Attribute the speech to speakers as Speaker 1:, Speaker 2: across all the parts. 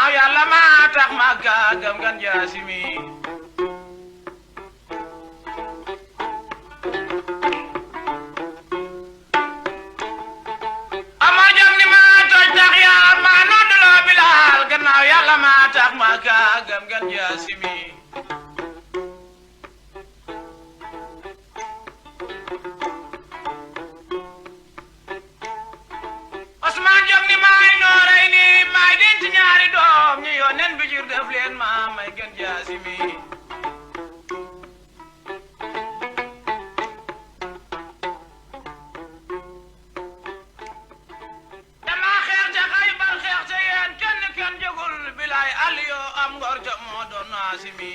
Speaker 1: gannaaw yàlla maa tax Makka gëm gan jaasimi ama jam ni maa toj tax yaar maa nodduloo Bilaal gannaaw yàlla maa tax Makka gëm gan jaasimi Osmaan jam ni maay nooray ni maay dent ñaari doom ñi yónneen bi jur def leen ma may gën jaasimi dama xeex ca Xaybar xeex ca yéen kenn jógul bilaay Aliyo am ngor ja moo doon naasimi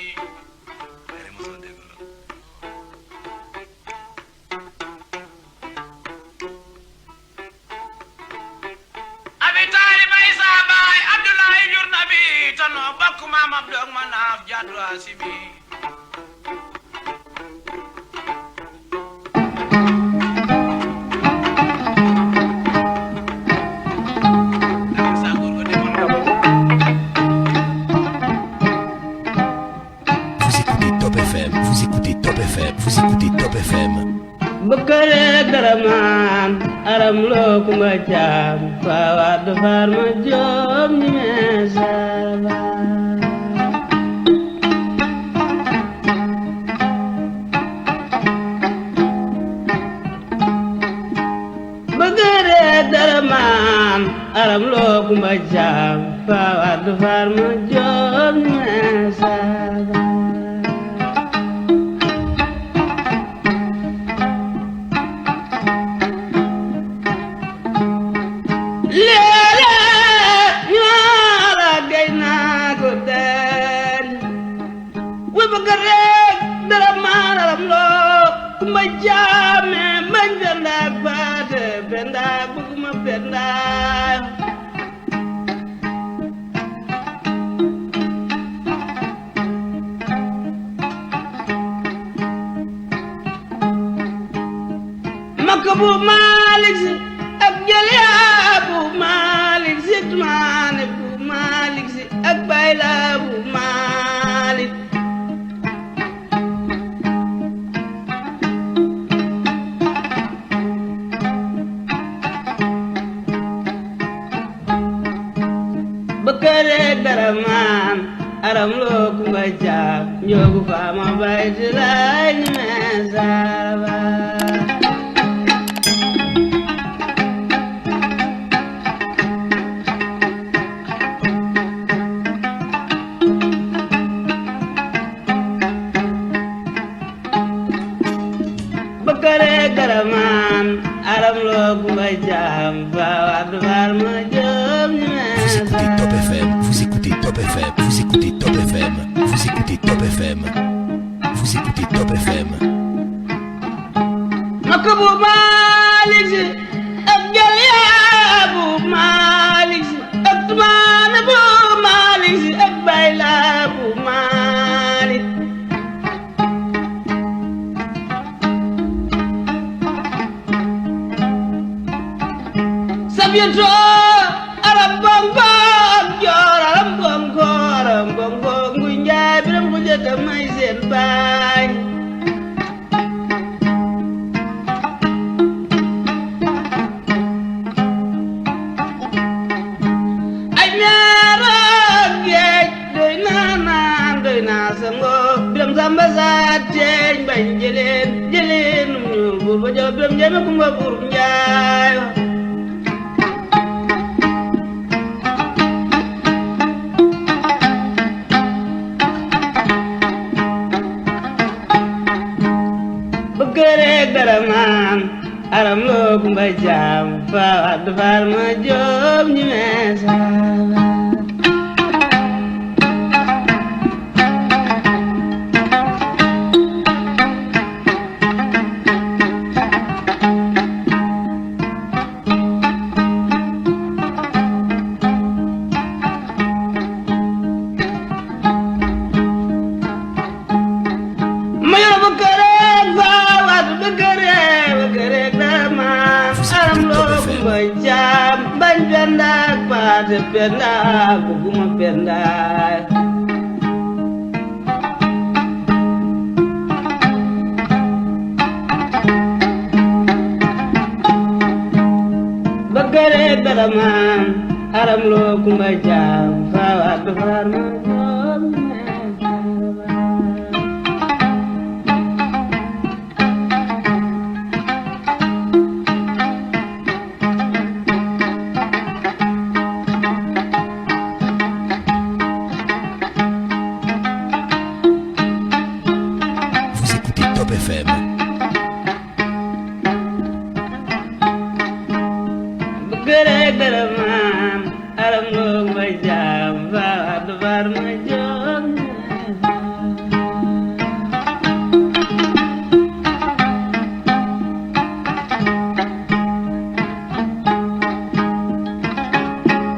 Speaker 1: Abi Taalib ay saa baay Abdoulaye jur na bi tanoo bokk maam Abdoog ma naaf jaddu asimi
Speaker 2: Vous écoutez Top FM, vous écoutez Top FM.
Speaker 3: Bëkkëreeg dara maam aram loo kumba caam faawaat du faar ma joom ñi meesara bëkkëreeg dara maam aram loo kumba caam faawaat du faar ma joom ñi meesara Majame manjanda bade benda buguma benda Makabu Malik Abjali Abu Malik Zitman Abu Malik Akbaila Abu Malik Bëkkëreeg dara maam aram loo kumba caam njoogu faama bay ti laay ñi meesara Bëkkëreeg dara maam aram loo kumba caam faawaat du faar ma joom ñi
Speaker 2: Top FM, vous écoutez Top FM, vous écoutez Top FM, vous écoutez Top FM, vous écoutez Top FM.
Speaker 3: Makabu Malik Abjali Abu Malik Atman Abu Malik Akbaila Abu Malik Sabieto Arab Bongo Jor Arab Bongo Ngunjaay biram ko jëkk may seen baay ay ñaara geej doy naa naan doy naa sango biram samba saa teeñ bañ jëleen num ñuul buur ba jaw biram njeme kumba buur njaay Bëkkëreeg dara maam aram loo kumba caam faawaat du faar ma joom ñi meesara ma yor bëkkëreeg faawaat bëkkëreeg dara maam aram loo kumba caam bañ bendak paate maase penda bëgguma penda bëggare daraman aram loo kumba jaam faawaat ba faar ma joom
Speaker 2: Top FM.
Speaker 3: bëggare daraman aram loo kumba jaam faawaat ba faar ma joom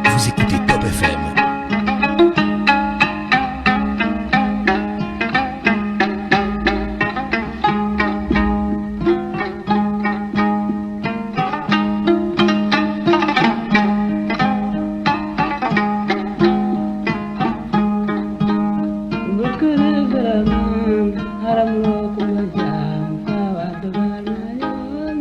Speaker 2: Vous écoutez Top FM.
Speaker 3: bëggare daraman aram loo kumba jaam faawaat ba faar ma joom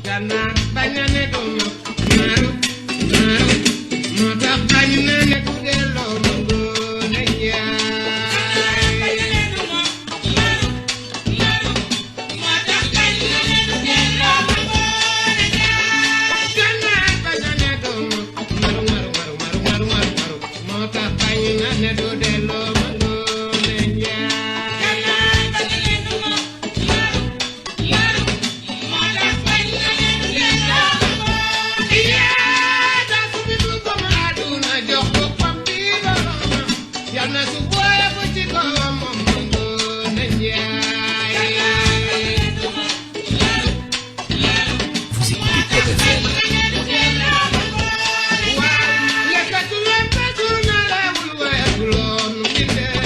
Speaker 1: Gana baña ne do naru naru moo tax bañ na ne ku delloo ma ngoone njaay baña ne do naru naru moo tax bañ na ne ku delloo ma ngoone njaay gana baña ne do naru naru naru naru naru naru moo tax bañ na ne du delloo ma ngoone njaay gana baña ne do naru naru moo tax bañ na ne du delloo ma ngoone njaay daa su bi du ko ma aduna jox ko pam bi boromam yal na su booye bu ci kawam moom ma ngoone njaay
Speaker 2: Vous écoutez Top FM.
Speaker 1: waaw lekkatu lekkatu na lewul weesuloon bindee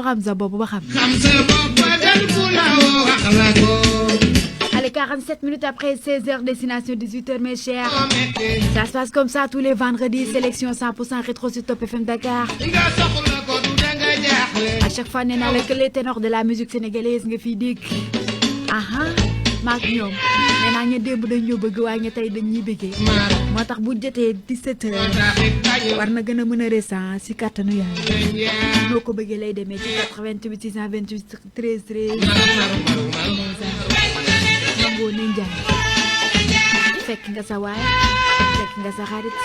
Speaker 4: xam sa bopp ba xam.
Speaker 1: xam sa bopp gën ku la woo wax la ko.
Speaker 4: Allez, 47 minutes après 16h, destination 18h, mes chers.
Speaker 1: moo metti
Speaker 4: Ça se passe comme ça tous les vendredis. Sélection 100% rétro sur Top FM Dakar.
Speaker 1: nga soxla ko du danga jaaxle.
Speaker 4: À chaque fois, nee naa la que les ténors de la musique sénégalaise nga fiy dégg. Aha, maak ñoom. Nee naa ñu démb dañ ñoo bëgg waaye ñu tey dañ ñuy bëggee.
Speaker 1: maar
Speaker 4: moo tax bu jotee 17h.
Speaker 1: moo taxit bañu
Speaker 4: war na gën a mën a récent si kattanu yàlla.
Speaker 1: leen yaa.
Speaker 4: noo ko bëggee lay demee ci 88 628 13 13. Mangoo ne Njaay. Fekk nga sa waay. Fekk nga sa xarit.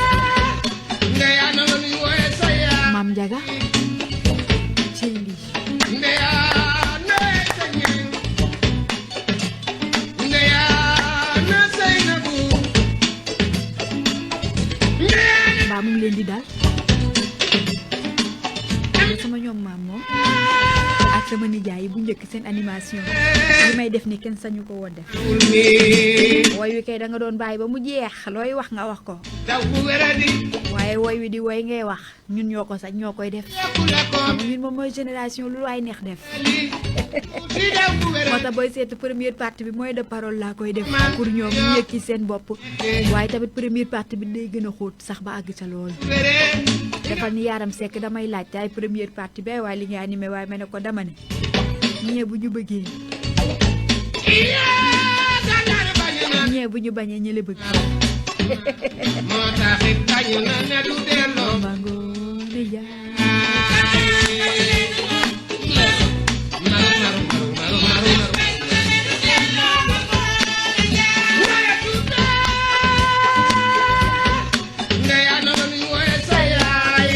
Speaker 1: ndeya na ma nuy wooye sa yaa.
Speaker 4: Maam Njaga. Cey lii.
Speaker 1: ndeya na sa ñeeng. ndeya na say na bu. ndeya
Speaker 4: mbaa mu ngi leen di daal. sama ñoom maam moom. ak sama nijaay yi bu njëkk seen animation. li may def ni kenn sañu ko woon def.
Speaker 1: wul mi.
Speaker 4: woy wi kay da nga doon bàyyi ba mu jeex looy wax nga wax ko.
Speaker 1: daw bu wéradi.
Speaker 4: waaye woy wi di woy ngay wax ñun ñoo ko sañ ñoo koy def.
Speaker 1: yokku la ko.
Speaker 4: xam nga ñun moom mooy génération lu waay neex def.
Speaker 1: si daw bu
Speaker 4: moo
Speaker 1: wéradi.
Speaker 4: tax booy seetu première partie bi mooy de parole laa koy def pour ñoom ñu yëg ci seen bopp. waaye tamit première partie bi day gën a xóot sax ba àgg ca lool.
Speaker 1: wéree.
Speaker 4: defal ni Yaram Seck damay laajte ay première partie bi waaye li nga animé waaye ma ne ko dama ne ñee bu ñu bëggee
Speaker 1: yaa gànnaar bañu na.
Speaker 4: ñee bu ñu bañee ñële bëgg.
Speaker 1: moo taxit bañu na ne du delloo.
Speaker 4: mango ne jaay.
Speaker 1: ndeya na ma nuy wooye sa yaay.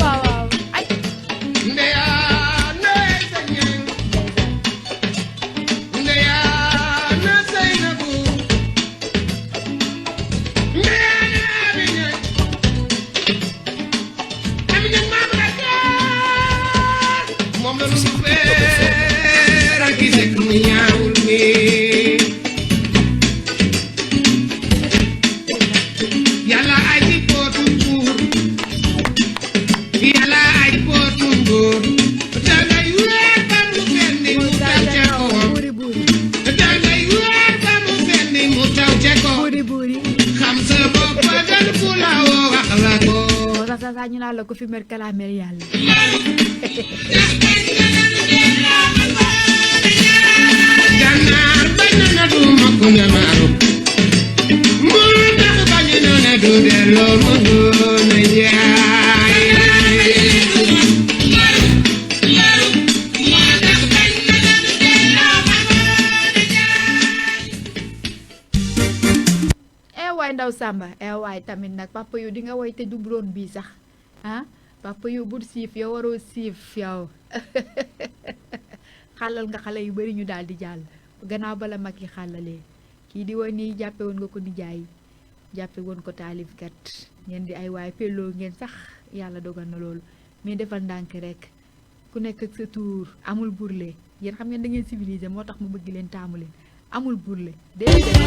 Speaker 4: waaw waaw ay.
Speaker 1: ndeya na sa ñeeng. ndeya na say na bu. ndeya na ami ñeeng. ami ñeeng maam la gaa. moom la nu fee ak gise ku mu ñaawul mi. Yàlla ay ci pootu buur. Yàlla ay pootu buur. dangay weer ba mu fendi mu taw ca kawam.
Speaker 4: buuri buuri
Speaker 1: dangay weer ba mu fendi mu taw ca kawam.
Speaker 4: buuri buuri.
Speaker 1: xam sa bopp gën ku la woo wax la ko.
Speaker 4: moo tax sax ñu naan la ko fi mer kalaameel yàlla.
Speaker 1: Gànnaar bañ na du mokk njamaaru. Mburu tax bañ na du delloo mu doon jaay.
Speaker 4: waay ndaw Samba waay tamit nag papa yu di nga woy te du broon bii sax ah papa yu bul siif yow waroo siif yow xàllal nga xale yu bari ñu daal di jàll gannaaw bala mag yi xàllalee kii di woy nii jàppe woon nga ko nijaay jàppe woon ko taalifkat ngeen di ay waay pelloo ngeen sax yàlla dogal na loolu mais defal ndànk rek ku nekk ak sa tuur amul burle yéen xam ngeen da ngeen civilisé moo tax mu bëgg leen taamu leen amul burle déedéet.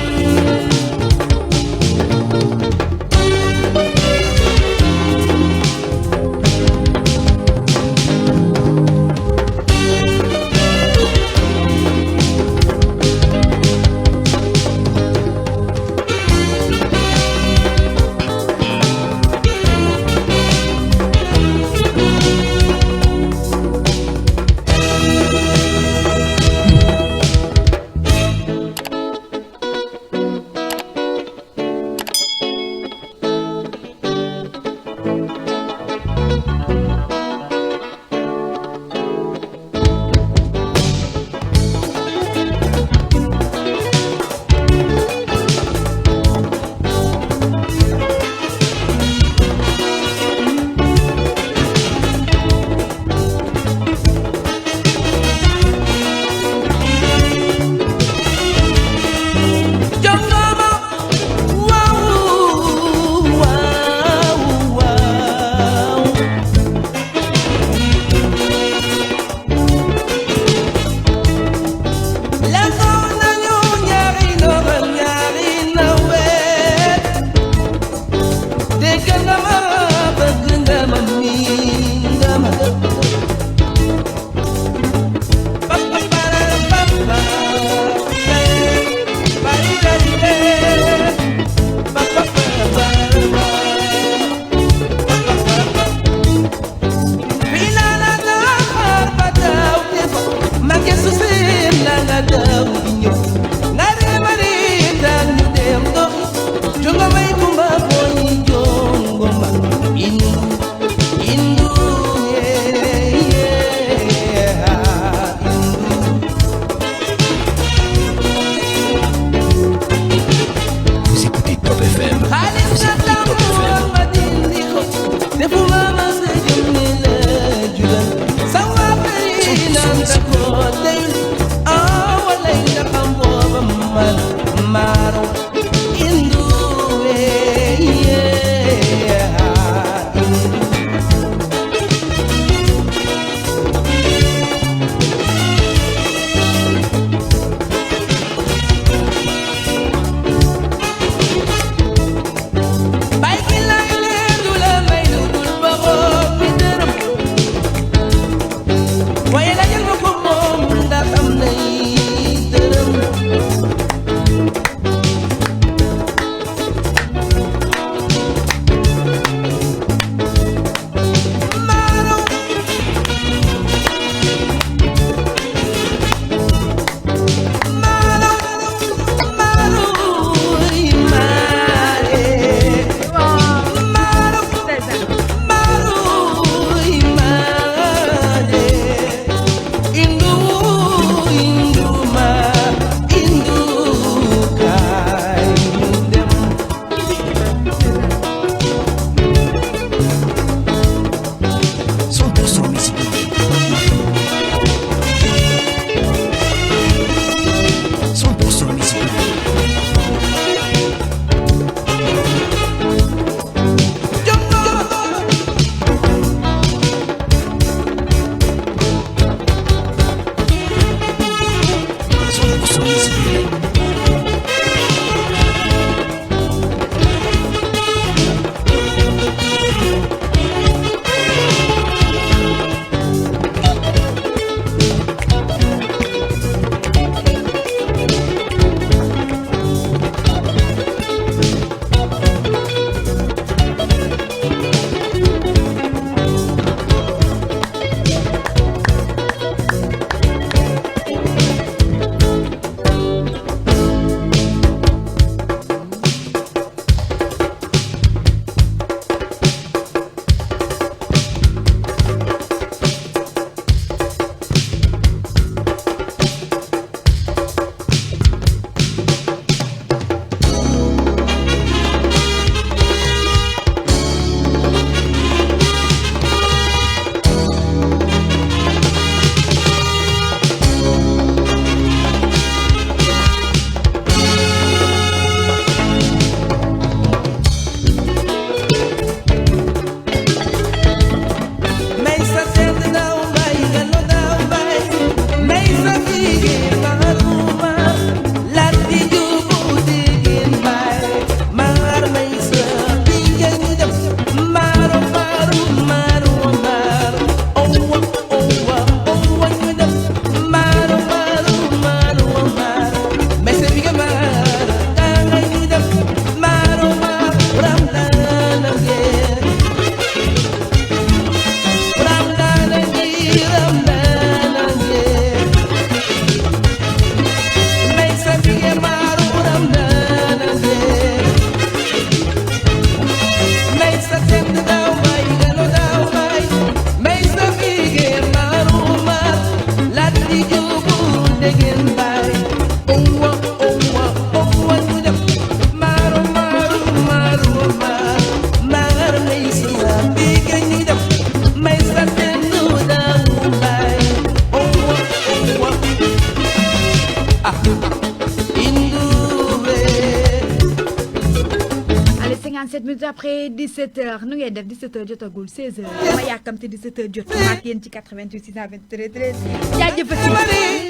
Speaker 4: 57 minutes après 17h nu ngeen def 17h jotagul 16h ma yàkkamte 17h jot ma ak yéen ci 88 623 13 jaajëfati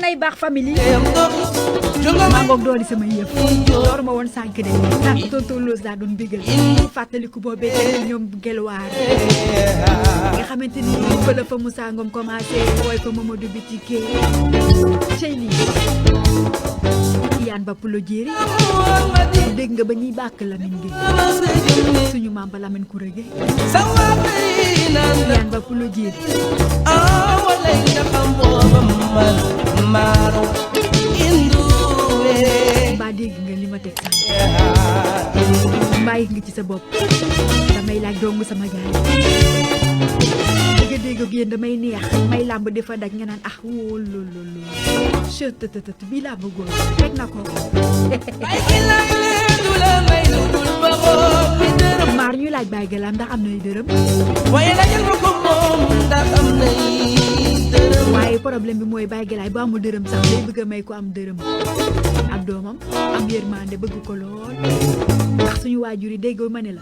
Speaker 4: nay baax famille maa ngoog dooli sama yëf door ma woon sànq de ndax tonton Loos daa doon bégal fàttaliku boobee ñoom gelwaar nga xamante ni fële fa Moussa Ngom commencé wooy fa Mamadou Bitike cey lii yaan ba pulo jéeri dégg nga ba ñuy bàkk Lamine Gueye suñu maam ba Lamine Kouré yaan ba pulo jéeri mbaa dégg nga li ma teg sax mbaa yëg nga ci sa bopp damay laaj doomu sama gaay dégg ak yéen damay neex may làmb defa daj nga naan ah wóo loolu chëtëtëtët bii laa bëggoon fekk na ko maar ñuy laaj bàyyi galaam ndax am nay dërëm waaye problème bi mooy bàyyi galaay bu amul dërëm sax day bëgg a may ko am dërëm ab doomam am yërmande bëgg ko lool ndax suñu waajur yi déggoo ma ne la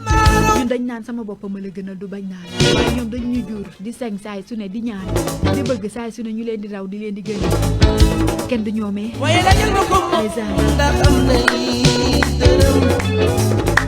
Speaker 4: ñun dañ naan sama bopp ma la gënal du bañ naa la waaye ñoom dañ ñu jur di seng saay su ne di ñaan di bëgg saay su ne ñu leen di raw di leen di gën kenn du ñoomee ndax am na dërëm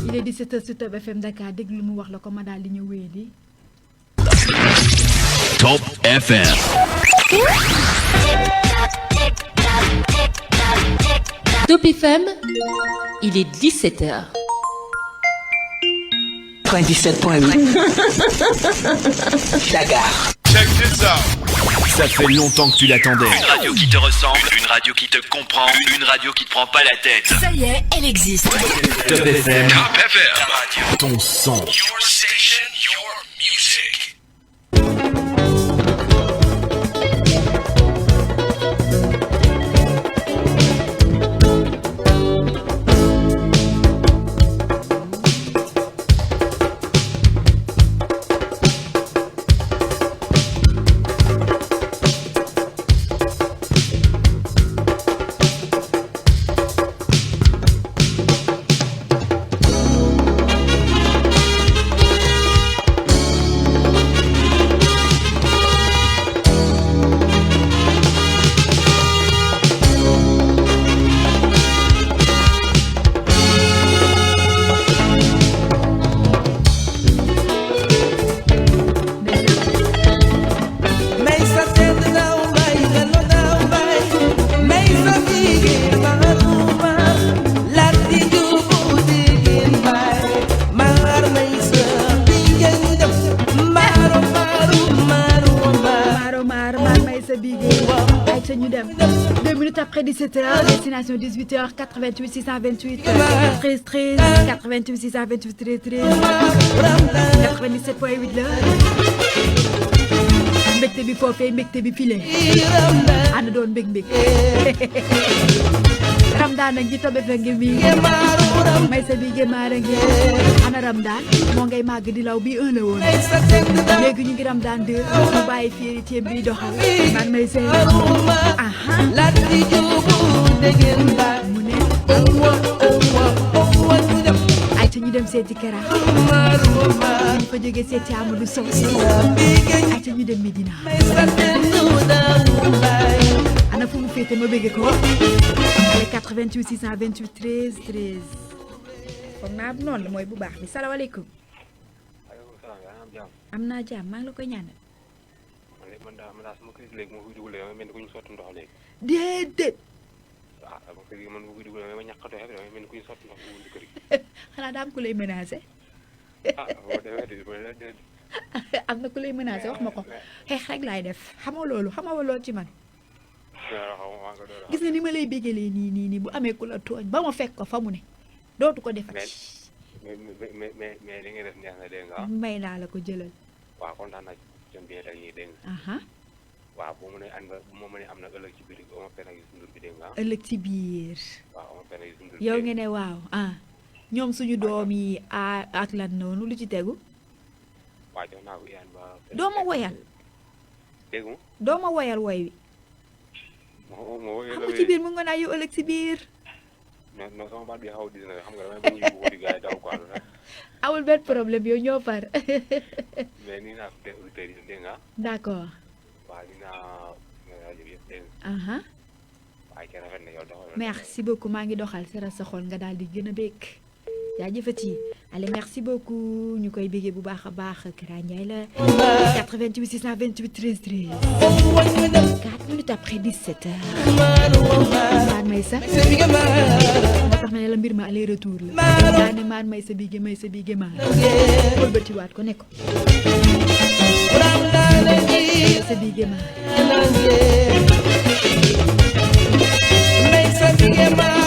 Speaker 4: il est 17h sur Top FM Dakar déglu mu wax la ko ma daal di ñu wéy di
Speaker 2: Top FM.
Speaker 5: Top FM, il est 17h.
Speaker 6: 97.8 Dakar.
Speaker 2: Check this out. Ça fait longtemps que tu l'attendais. Une radio qui te ressemble, une radio qui te comprend, une radio qui te prend pas la tête.
Speaker 5: Ça y est, elle existe.
Speaker 2: Top FM. Top FM. Ta radio. Ton son. Your station, your music. Après 17h, destination 18h, 88 628 13 13, 88 628 13 13, 97.8 là.
Speaker 4: mbégte bi foofee mbégte bi file ànd doon mbég Ramdaan ak ji tobe fe ngi mi may sa bi gemaara ngi ana Ramdaan moo ngay màgg di law bi 1 la woon léegi ñu ngi Ramdaan 2 mu bàyyi fiiri ceeb bi doxal man may sey aha mu ne ay ta ñu dem seeti Kera ñu fa jógee seeti Amadou Sow ay ta ñu dem Medina ana fu mu féete ma bëgge ko ale 88 628 13 13 foog naa noonu la mooy bu baax bi salaamaaleykum
Speaker 7: Waaleykum salaam yaa am jàmm.
Speaker 4: am naa jàmm maa ngi la koy ñaanal
Speaker 7: man daal sama kër gi léegi moo fi dugalee ma mel ni ku ñu sotti ndox léegi.
Speaker 4: déedéet
Speaker 7: waaw sama kër gi man bu fi dugalee ma ñàkkatoo xeeb dama mel ni ku ñu sotti ndox bu kër gi.
Speaker 4: xanaa daa am ku lay menacé
Speaker 7: boo demee di
Speaker 4: am na ku lay menacé wax ma ko xeex rek laay def xamoo loolu xamoo loolu ci man gis nga ni ma lay bégalee nii bu amee ku la tooñ ba ma fekk ko fa mu ne dootu ko defati.
Speaker 7: mais li nga def neex na dégg nga.
Speaker 4: may naa la ko jëlal.
Speaker 7: waaw kontaan naa ci jëm bi rek ñuy dégg nga. waaw bu mu ne ànd nga bu ma mënee am na ëllëg ci biir Oma Pène ak Youssou Ndour bi dégg nga.
Speaker 4: ëllëg ci biir.
Speaker 7: waaw Oma Pène ak Youssou Ndour.
Speaker 4: yow nga ne waaw ñoom suñu doom yi ak lan noonu lu ci tegu.
Speaker 7: waaw jox naa ko Iyane ba.
Speaker 4: doo ma woyal.
Speaker 7: dégg nga.
Speaker 4: doo ma woyal woy wi. xam nga ci biir mu nga naa yow ëllëg ci biir.
Speaker 7: non sama baat bi xaw dis na xam nga damay bañ a yóbbu di gars yi daw quoi.
Speaker 4: amul benn problème yow ñoo far.
Speaker 7: mais nii naa ko dégg auditeurs yi dégg nga.
Speaker 4: d'accord.
Speaker 7: waaw nii naa rajo bi yëpp dégg nga. waaye kenn rafet na yow doxal.
Speaker 4: merci beaucoup maa ngi doxal sera sa xol nga daal di gën a bég. jaajëfati allez merci beaucoup ñu koy bégee bu baax a baax Kara Ndiaye la 88 628 13 13 4 minutes après 17h maan may sa moo tax ma ne la mbir ma aller retour la daa ne maan may sa bige maan wëlbatiwaat ko ne ko sa bige maan may sa bige maan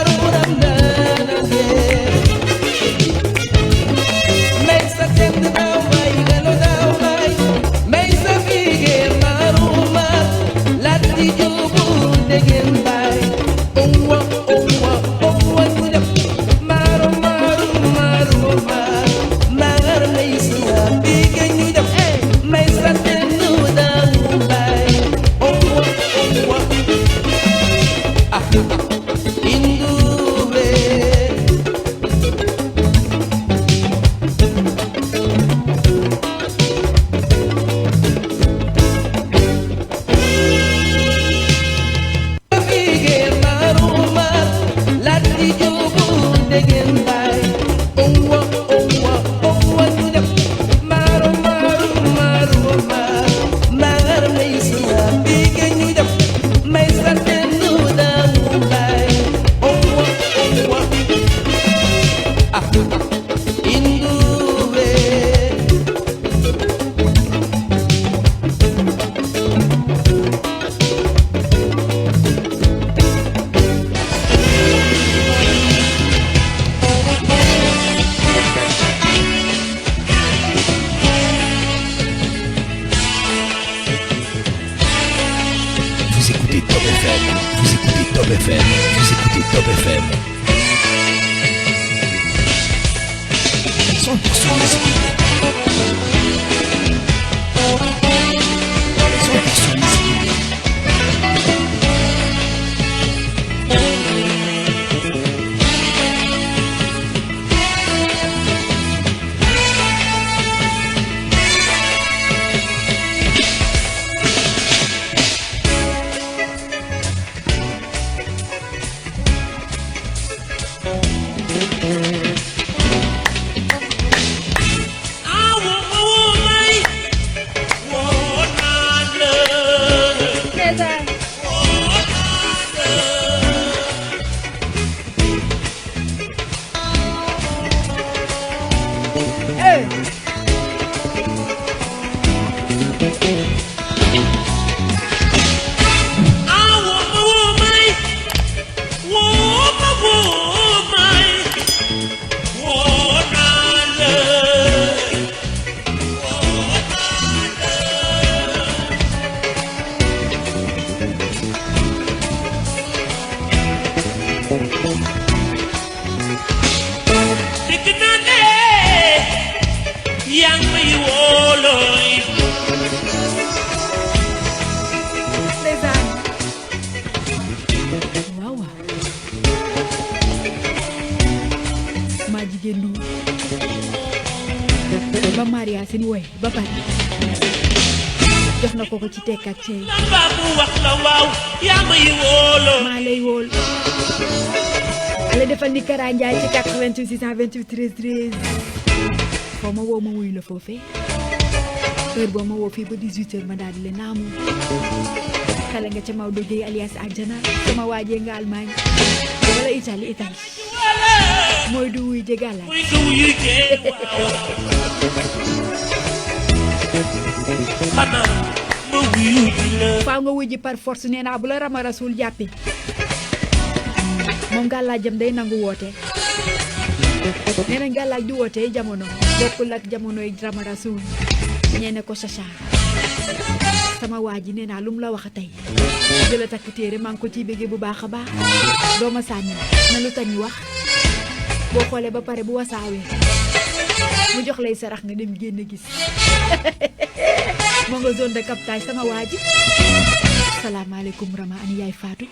Speaker 1: I want
Speaker 4: Yacine woy ba pare jox na ko ci tekk ak cey maa lay wóol ale defal ni Kara Ndiaye ci 88 628 13 13 foo ma woo ma wuyu la foofee heure boo ma woo fii ba 18h ma daal di le naamu xale nga ca Maodo Gueye alias Adjana sama waajee nga Allemagne wala Italie mooy du wuy jégala faaw nga wuy ji par force nee naa bu la Rama Rasoul jàppi moom gàllaajam day nangu woote nee na gàllaaj di woote jamono bokkul ak jamonoy Rama Rasoul ñeene ko Sacha sama waa ji nee naa lu mu la wax tey jëla takk téere maa ngi ko ciy béggee bu baax a baax dooma sànni na lu tañu wax boo xoolee ba pare bu wasaawee mu jox lay sarax nga dem génn gis moo nga zone de captage sama waa ji salaamaaleykum Rama ani yaay Fatou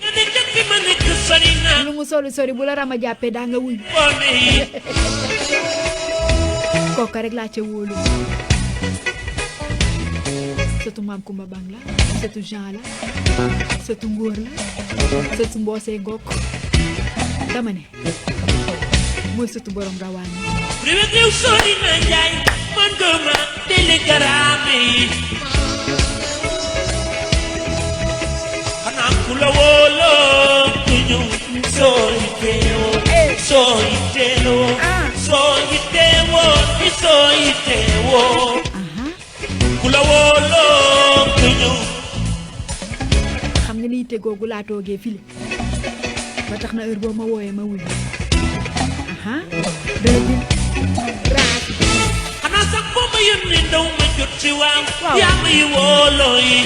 Speaker 4: lu mu sori bu la Rama jàppee daa nga wuñ kooka rek laa ca wóolu sëtu maam Kumba Bang la sëtu Jean la sëtu Ngóor la sëtu Mboosee Ngok dama ne mooy sëtu borom rawaan
Speaker 8: Riwet réew sori na njaay man gëma télégramme yi xanaa ku la wóoloo ku ñëw soo yitteewoo ku la wóoloo ku ñëw
Speaker 4: xam nga ni yitte googu laa toogee file ba tax na heure boo ma wooyee ma wuyu
Speaker 8: xanaa sax boo ma yónnee ndaw ma jot ci waaw yaa may wóoloo yi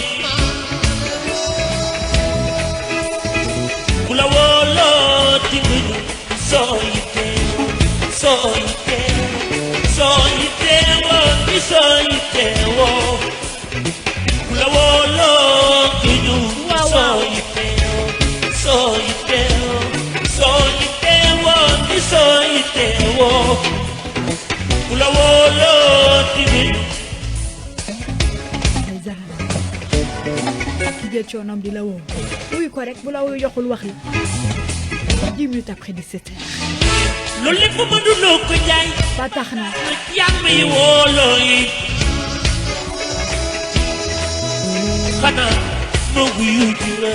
Speaker 8: ku la wóoloo di nga ñëw soo yitteewoo ku la wóoloo di ñëw soo yitteewoo ku la wóoloo di ñëw
Speaker 4: ki jël coonoom di la woo wuyu ko rek bu la wuyu joxul wax la 10 minutes après 17h
Speaker 8: loolu lépp ma dundoo ko jaay
Speaker 4: ba tax na
Speaker 8: yaa may wóoloo yi xanaa ma wuyu ji la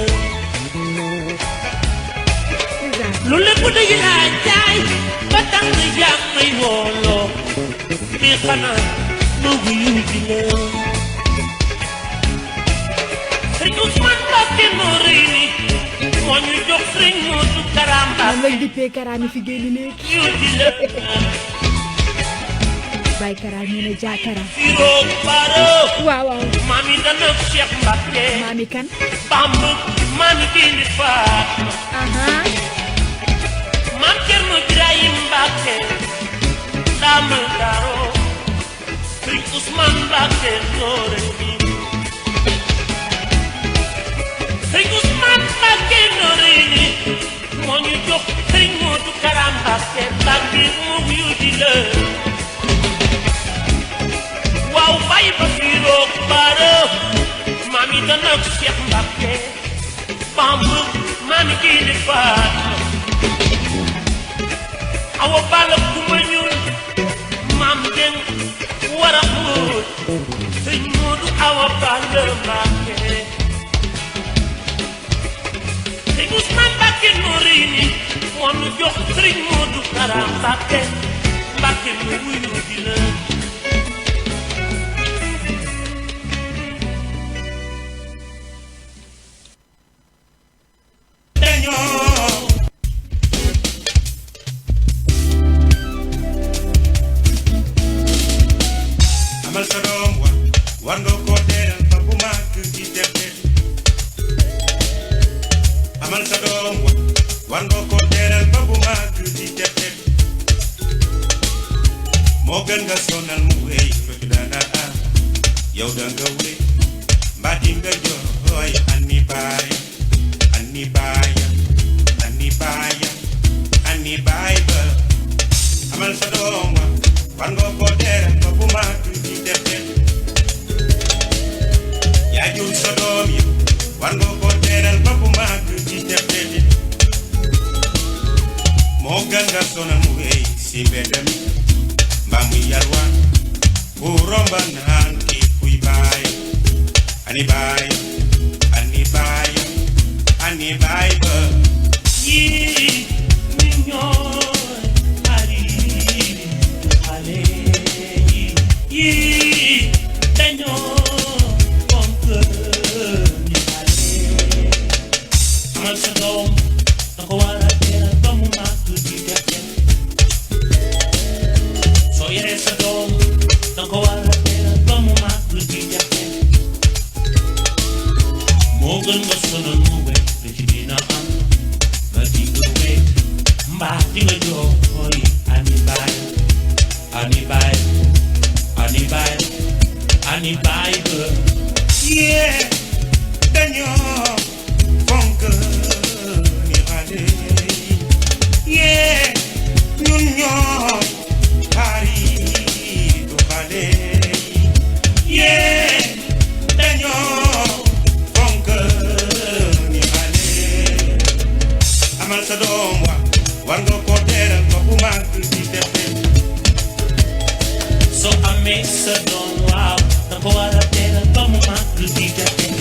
Speaker 8: loolu lépp dëgg laa jaay ba tax na yaa may wóoloo mais xanaa ma wuyu ji la Sëriñ Ousmane Mbacké moo rëy ni moo ñu jox Sëriñ Modou Kara Mbacké
Speaker 4: lañ dippee Kara mi fi génn léegi
Speaker 8: ñu di la
Speaker 4: Baye Kara ñu ne Dia Kara
Speaker 8: Firo Baro
Speaker 4: waaw
Speaker 8: Mami dana Cheikh Mbacké
Speaker 4: Mami kan
Speaker 8: Bamb Mami Kindi Fatma Mam Cerno Birahim Mbacké Dama Daro Sëriñ Ousmane Mbacké noore ni Sëriñ Ousmane Mbacké noore ni moo ñu jox Sëriñ Modou Kara Mbacké Mbacké mu yu di la waaw Baye Basiro Baro Mami dana Cheikh Mbacké Bamb Mami Kindi Fatma awa bala kuma ñuul maam den war a xóot Sëñ Moodu awa bala Mbacké Sëñ Ousmane Mbacké nooree ni moo nu jox Sëriñ Moodu Kara Mbacké Mbacké mu wuyu di la
Speaker 9: amal sa doom war nga ko teral ba bu màgg ci terte amal sa doom war nga ko teral ba bu màgg ci terte moo gën nga sonal mu wéy fekk dana am yow da nga wéy mbaa di nga jooy anni baay ba amal sa doom war nga ko teral ba bu màgg ci defet yaa jur sa doom yi war nga ko teral ba bu màgg ci defet moo gën nga sonal mu wéy si mbedd mi mbaa muy yalwaan bu romba naan kii kuy baay ani baay ani baay ani baay ba yii ni ñooy xarit xale yii dañoo fonk ni xale amal sa doom da ko war a teral ba mu màgg di defet soo yoree sa doom da ko war a teral ba mu màgg di defet moo gën nga sonal mu wéy te ci dina am nga di nga wéy mbaa di nga jooy ani baay ani baay ani baay ani baay ba yee dañoo fonk ni xale yee ñun ñoo xaritu xale yee dañoo fonk ni xale amal sa doom war nga ko teral ba bu màgg di defet soo amee sa doom waaw da ko war a teral ba mu màgg di defet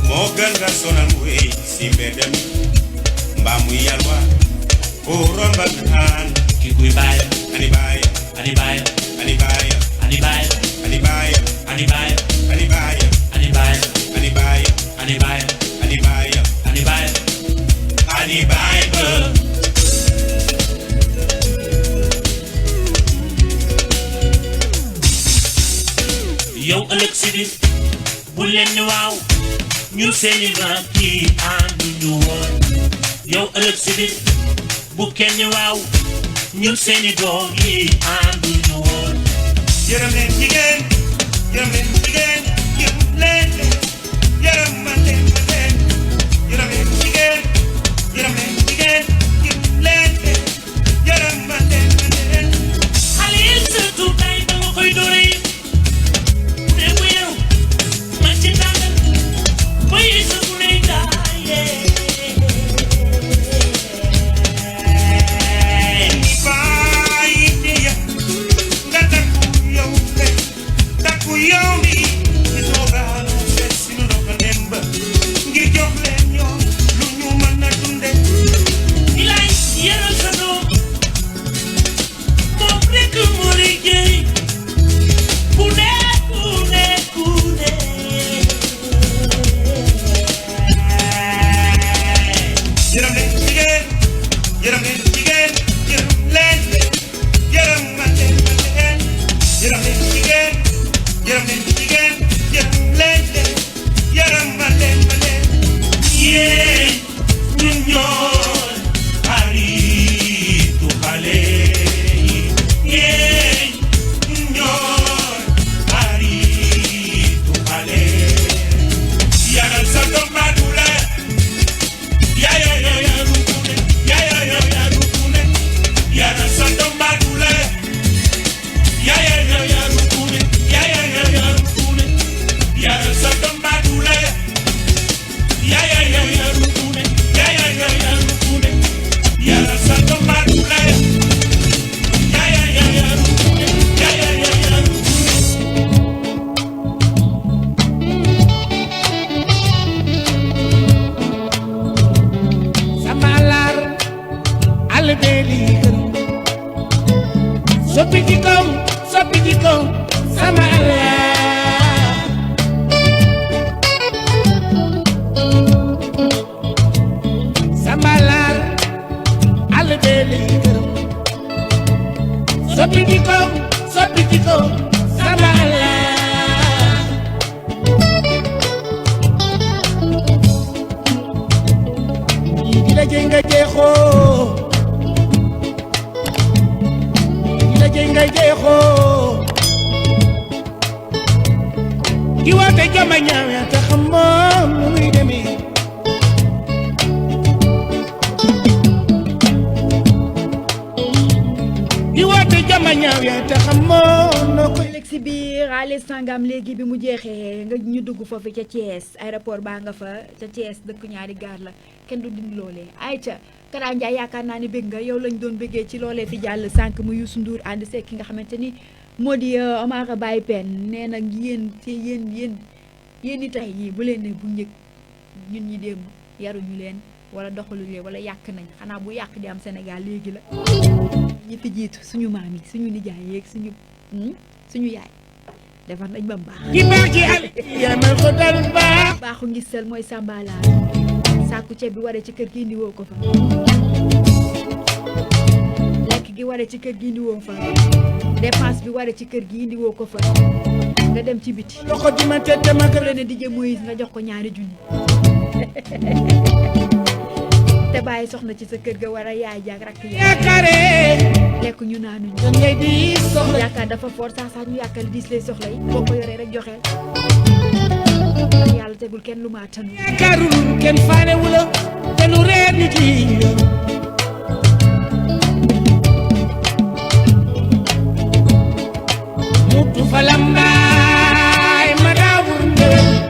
Speaker 9: moo gën nga sonal mu wéy si mbedd mi mbaa muy yalwaan bu romba naan ki kuy baay ani baay ani baay ani baay ani baay ani baay ani baay ani baay ani baay ani baay ani baay ani baay ani baay ani baay ba yow ëllëg si biir bu leen ni waaw ñun seeni mag yi ànduñu woon yow ëllëg si biir bu kenn ni waaw ñun seeni doom yi ànduñu woon yërëm leen jigéen yërëm leen jigéen yërëm leen yërëm ma leen yërëm leen jigéen yërëm leen jigéen yërëm leen yërëm ma leen xale yi surtout tey ba nga koy dóore ne bu yow ma ci tàngal boy sa bu ne daayee yow mi di toogal seet si lu doog a dem ba ngir jox leen ñoom lu ñu mën a dunde ilaay yaral sa doom moom rekk moo liggéey ku ne ku ne ku ne yërëm leen jigéen yërëm leen jigéen yërëm leen yërëm ma leen yërëm leen jigéen yërëm leen jigéen yërëm leen yërëm ma leen yee ñun ñooy xaritu xale yi yee ñun ñooy xaritu xale yaral sa doom ba du la yaaya rukune yaaya rukune yaral sa doom ba du la yaaya rukune yaral sa doom ba du la yaaya rukune yaral sa doom ba du la yaaya rukune sama lar albeli soppi ci kaw sama lar sama lar albeli soppi ci kaw sama lar di la jëy nga jeexoo di la jëy nga jeexoo di woote jama ñaaw ya te xam moom lu muy demee di woote jama ñaaw ya te xam moom
Speaker 4: yéeg si biir ale sangam léegi bi mu jeexee nga ñu dugg foofu ca Thiès aéroport baa nga fa ca Thiès dëkk ñaari gaar la kenn du dindi loolee ay ca Kara Ndiaye yaakaar naa ni bég nga yow lañ doon béggee ci loolee fi jàll sànq mu Youssou Ndour ànd seeg ki nga xamante ni moo di Omar Baye Pen nee na yéen ci yéen ñi tey yii bu leen ne bu njëkk ñun ñi démb yaruñu leen wala doxalu leen wala yàq nañ xanaa bu yàq di am Sénégal léegi la ñi fi jiitu suñu maam yi suñu nijaay yeeg suñu yaay defar nañ ba baax
Speaker 8: ki baax ci al yamal ko dal baax
Speaker 4: baaxu ngi sel mooy sàmbaala saaku ceeb bi waree ci kër gi indi woo ko fa lekk gi waree ci kër gi indi woo fa dépense bi waree ci kër gi indi woo ko fa nga dem ci biti
Speaker 8: loxo di ma tedd ma gën
Speaker 4: ne DJ Moïse nga jox ko ñaari junni te bàyyi soxna ci sa kër ga war a yaay jaag rakk
Speaker 8: yaakaare
Speaker 4: lekk ñu naanuñu
Speaker 8: da ngay di soxla
Speaker 4: yaakaar dafa fort saa ñu yaakaar diis lay soxla yi boo ko yoree rek joxeel yàlla tegul kenn lu ma tanu
Speaker 8: yaakaarul kenn faale wula te lu reer ñu ci mutu fa lambaay ma daawur ndewel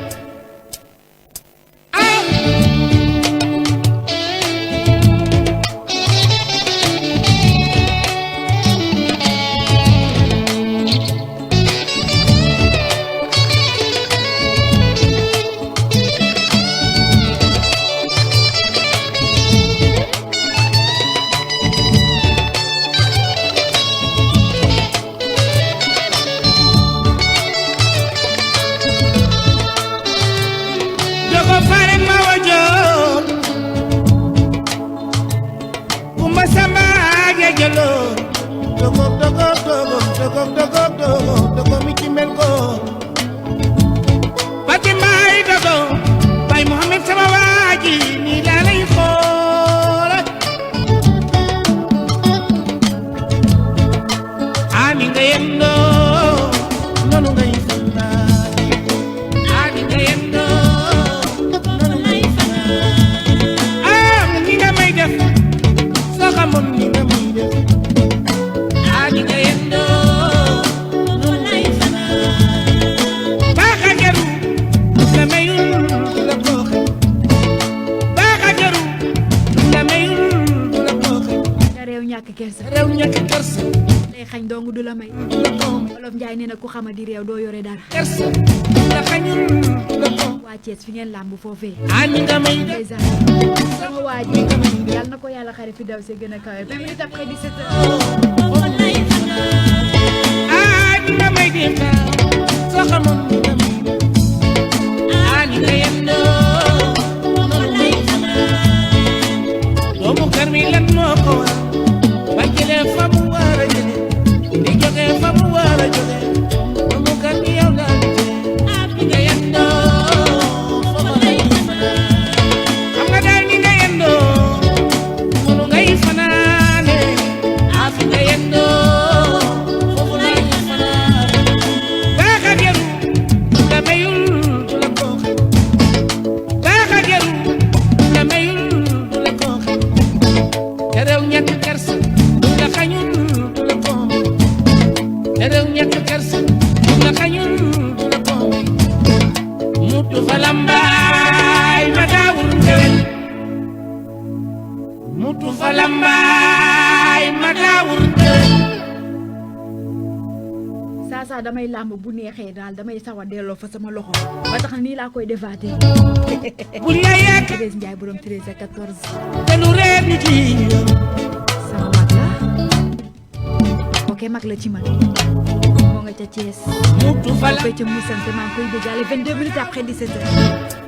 Speaker 4: di réew doo yore dara waa Thiès fi ngeen làmb foofee sama waa ji yàlla na ko yàlla xare fi daw si gën a kawe 20 minutes après 17 damay làmb bu neexee daal damay sawa delloo fa sama loxo ba tax na nii laa koy defaatee
Speaker 8: bu yaay
Speaker 4: Thérèse Ndiaye borom 13 ak 14
Speaker 8: te lu reer ñu ci
Speaker 4: sama mag la ok mag la ci man moo nga ca Thiès
Speaker 8: mutu fa la
Speaker 4: ca Moussante maa ngi koy béjale 22 minutes après 17 heures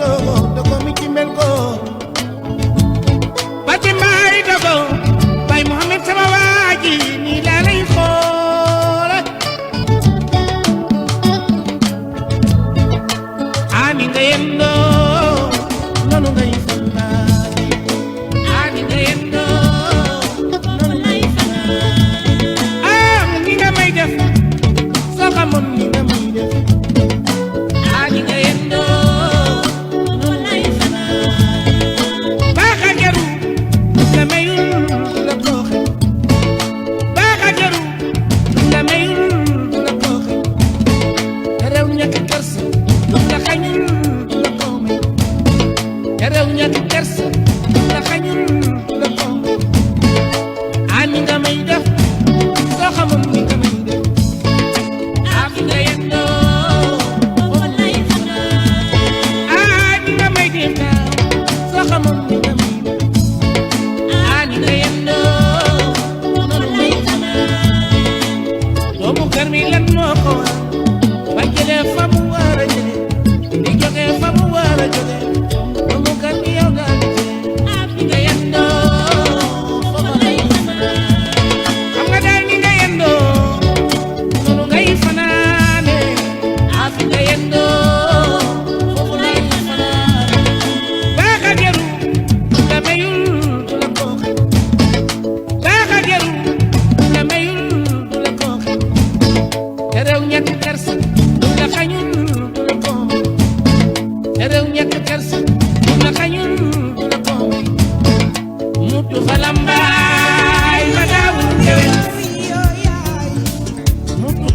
Speaker 1: dogo dogo mi ci mel ko Bati Mbaay dogo Baay Mohamed sama waaji ni laa lay xoole ani nga yendoo noonu ngay fanaan ani nga yendoo noonu ngay fanaan ni nga may def soo xamoon ni nga may def ani nga yendoo noonu ngay fanaan baaxa jaru la mayul la kooxe baaxa jaru la mayul la kooxe rew ñàkk kersa la xañul la koome rew ñàkk kersa la xañul la koome ani nga may def soo xamoon ni nga may def ani nga yendoo wallaay fanaan ani nga may def soo xamoon ni nga may def ani nga yendoo noonu may fanaan doomu kër mi lan moo ko war ba jëlee fa mu war a jëlee di jógee fa mu war a jógee doomu kër mi yow nga di nga yendoo foofu lay fanaan xam nga daal ni nga yendoo noonu ngay fanaane fi nga yendoo foofu lay fanaan baaxa jaru la mayul du la kooxe baaxa jaru la mayul du la kooxe te réew ñàkk kersa du la xañul du la koome te réew ñàkk kersa du la xañul du la koome mutu xalambaay ma daawul kewen mutu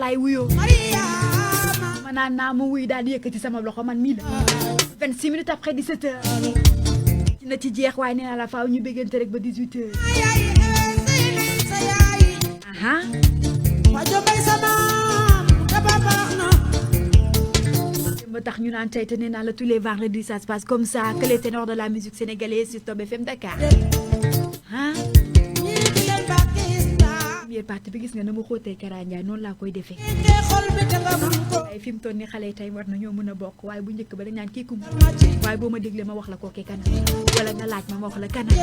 Speaker 4: laay wuyoo ma naan naa ma wuy daal di yëkkati sama loxo man mii la 26 minutes après 17 heures dina ci jeex waaye nee naa la faaw ñu béggante rek ba 18 heures aha ba tax ñu naan tey te nee naa la tous les vendredis ça se passe comme ça que les ténors de la musique sénégalaise sur Top FM Dakar ah première partie bi gis nga na ma xóotee Kara Ndiaye noonu laa koy defee ay fi mu toll ni xale yi tey war na ñoo mën a bokk waaye bu njëkk ba dañ naan kii kum waaye boo ma déglee ma wax la kookee kanam wala nga laaj ma wax la kanam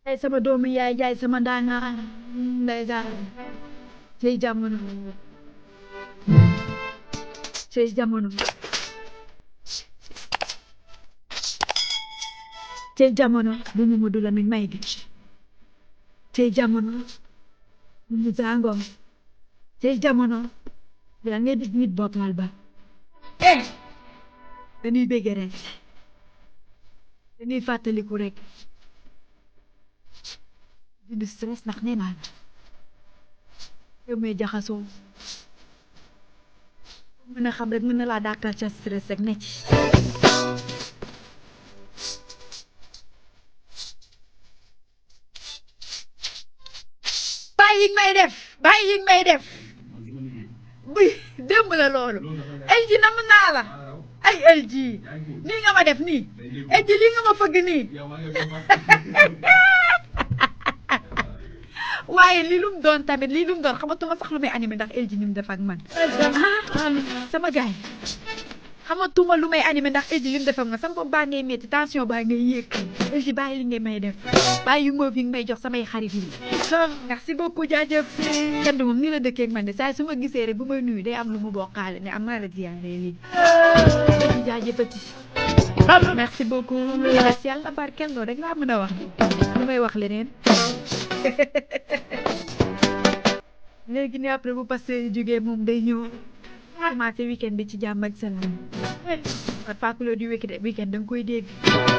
Speaker 4: ay sama doomu yaay jaay sama daanaa ndeysaan cey jamono cey jamono cey jamono bu mu mudu la mi may gi cey jamono bu mu zango cey jamono yaa ngi dig nit bokkal ba dañuy bégg rek dañuy fàttaliku rek du stress ndax nee naa yow may jaxasoo mën a xam rek mën na laa dàkkal ca stress rek ne ci bàyyi yi may def buy démb la loolu ay ji nam naa la ay LG nii nga ma def nii LG lii nga ma fëgg nii waaye lii lu mu doon tamit lii lu mu doon xamatuma sax lu may animé ndax LG ni mu def ak man sama gaay xamatuma lu may animé ndax LG li mu def ak man sama bopp baa ngay métti tension baa ngay yéeg LG bàyyi li ngay may def bàyyi yu moof yi nga may jox samay xarit yi merci beaucoup jaajëf kenn du moom nii la dëkkee ak man de saa su ma gisee rek bu may nuyu day am lu mu bokkaale ne am naa la ziyaare lii jaajëfati merci beaucoup merci yàlla barkeel loolu rek laa mën a wax lu may wax leneen léegi ne après bu passé jógee moom day ñëw commencé weekend bi ci jàmm ak salaam Fatou du weekend da nga koy dégg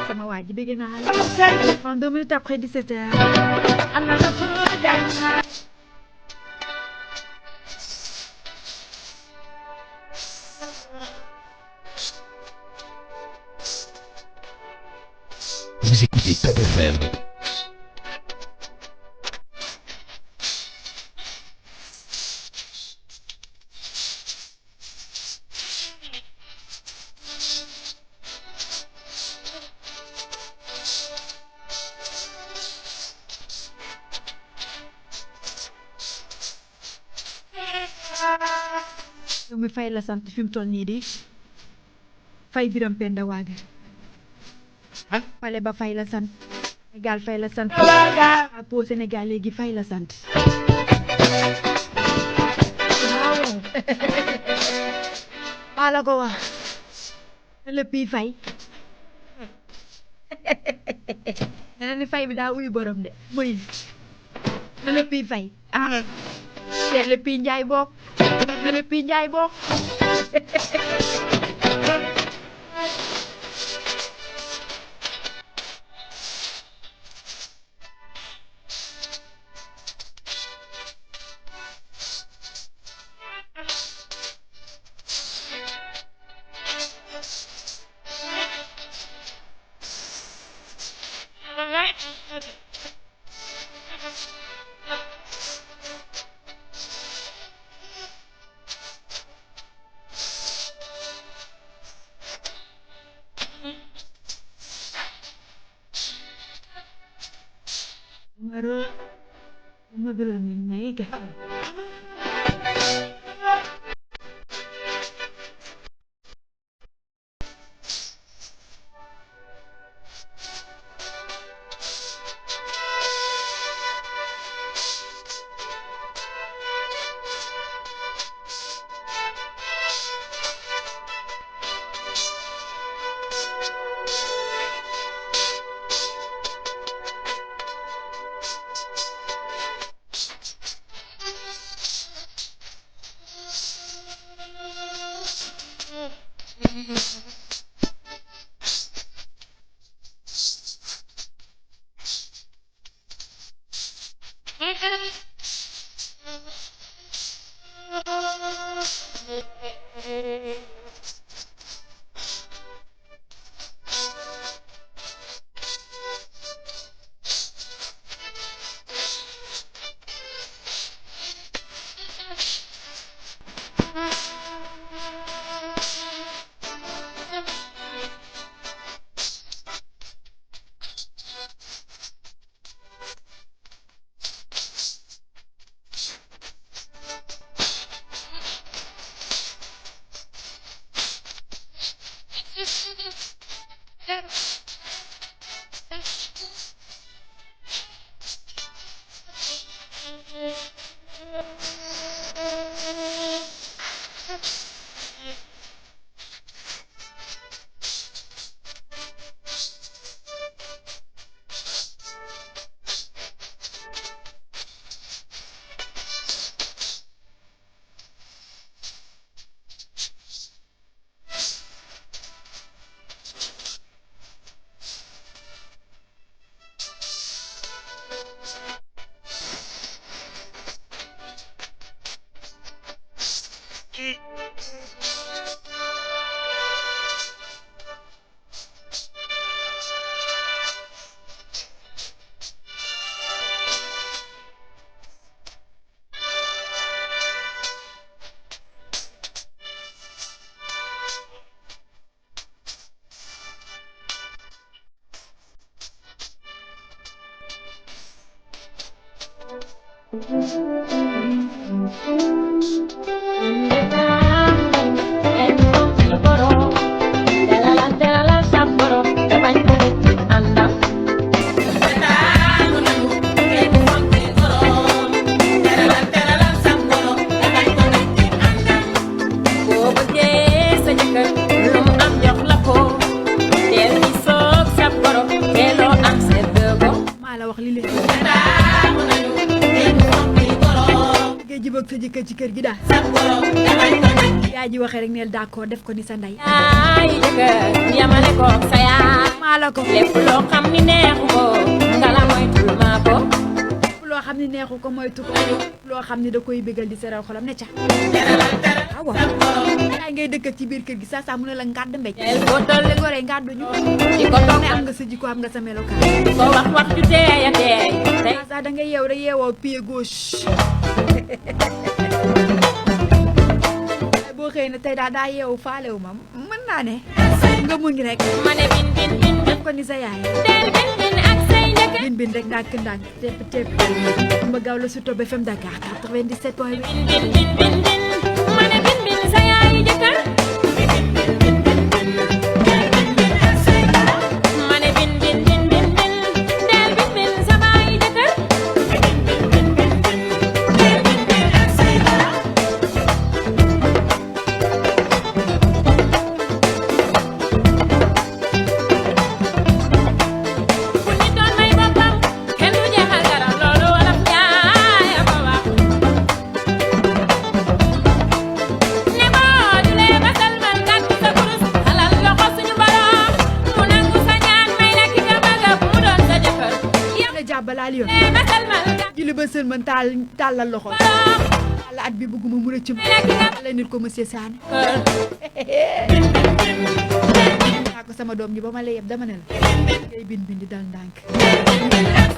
Speaker 4: sama waa ji bëgg naa la en 2 minutes après 17 heures
Speaker 2: Vous écoutez Top FM.
Speaker 4: mi fay la sant fi mu toll nii di fay biram penda waaga fale ba fay la sant Sénégal fay la sant po Sénégal léegi fay la sant waaw maa la ko wax lépp yi fay nee ni fay bi daa uyu borom de muy lépp yi fay te lépp yi njaay bokk lépp yi njaay bokk ci kër gi daal yaa ji waxee rek neel d'accord def ko ni sa ndey
Speaker 10: ay jëkkër yamale ko sa yaa
Speaker 4: maa la ko
Speaker 10: lépp loo xam ni neexu ko nga la moytul maa ko
Speaker 4: loo xam ni neexu ko moytu ko loo xam ni da koy bégal di seral xolam ne ca waaw yaa ngay dëkk ci biir kër gi saa mu ne la ngàdd mbéj
Speaker 10: boo toll
Speaker 4: goree ngàdduñu
Speaker 10: di ko toog
Speaker 4: ne am nga sa jikko am nga sa melokaan
Speaker 10: ko wax ju teey a teey tey
Speaker 4: saa da nga yeew rek yeewoo pied gauche boo xëy na tey daal daa yeewu faalewu ma mën naa ne nga muñ rek
Speaker 10: ma ne bin bin bin
Speaker 4: def ko ni sa yaay
Speaker 10: del bin bin ak say njëkk
Speaker 4: bin bin rek ndànk ndànk tepp tepp ma gaaw la su Top FM Dakar 97.8
Speaker 10: bin bin bin bin bin ma ne bin bin sa yaay jëkkër ma ne bin bin bin bin bin del bin bin sa baay jëkkër
Speaker 4: julli ba sën man tàllal loxo la at bi bëgguma mu rëcc la nit ko monsieur Sane naa ko sama doom ji ba ma la yeb dama ne la ngay bin bin di dal ndànk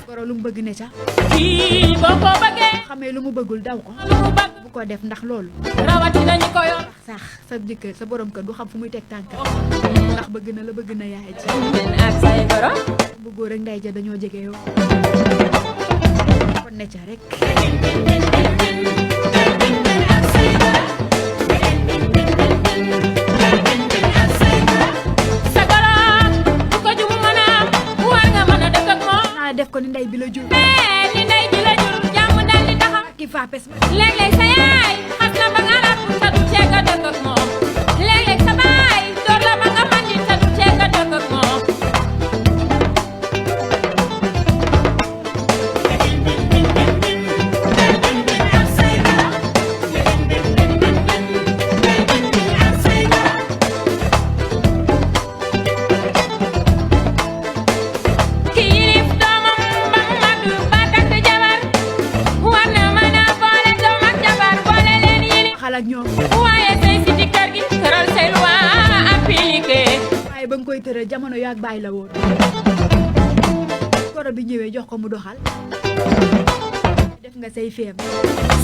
Speaker 4: goro lu mu bëgg ne ca
Speaker 10: kii boo ko bëggee
Speaker 4: xamee lu mu bëggul daw ko bu ko def ndax loolu
Speaker 10: rawatina ñu ko yor
Speaker 4: sax sa jëkkër sa borom kër du xam fu muy teg tànk ndax bëgg na la bëgg na yaay ci
Speaker 10: ak say goro
Speaker 4: bu góor rek nday ja dañoo jege yow kon ne ca rek
Speaker 10: sa goro bu ko jumu mën a am war nga mën a dëkk ak moom
Speaker 4: naa def ko ni ndey bi la jur
Speaker 10: ni ndey ji la jur jàmm dal di taxaw
Speaker 4: ki fa pes
Speaker 10: léeg-léeg sa yaay xas na ba nga rab sa du ceega dëkk ak moom léeg-léeg sa baay door la ba nga mandi sa du ceega dëkk ak moom
Speaker 4: ak ñoom
Speaker 10: waaye say si ci kër gi tëral say loi appliqué
Speaker 4: waaye ba nga koy tëral jamono yu ak bàyyi la woon koro bi ñëwee jox ko mu doxal def nga say feem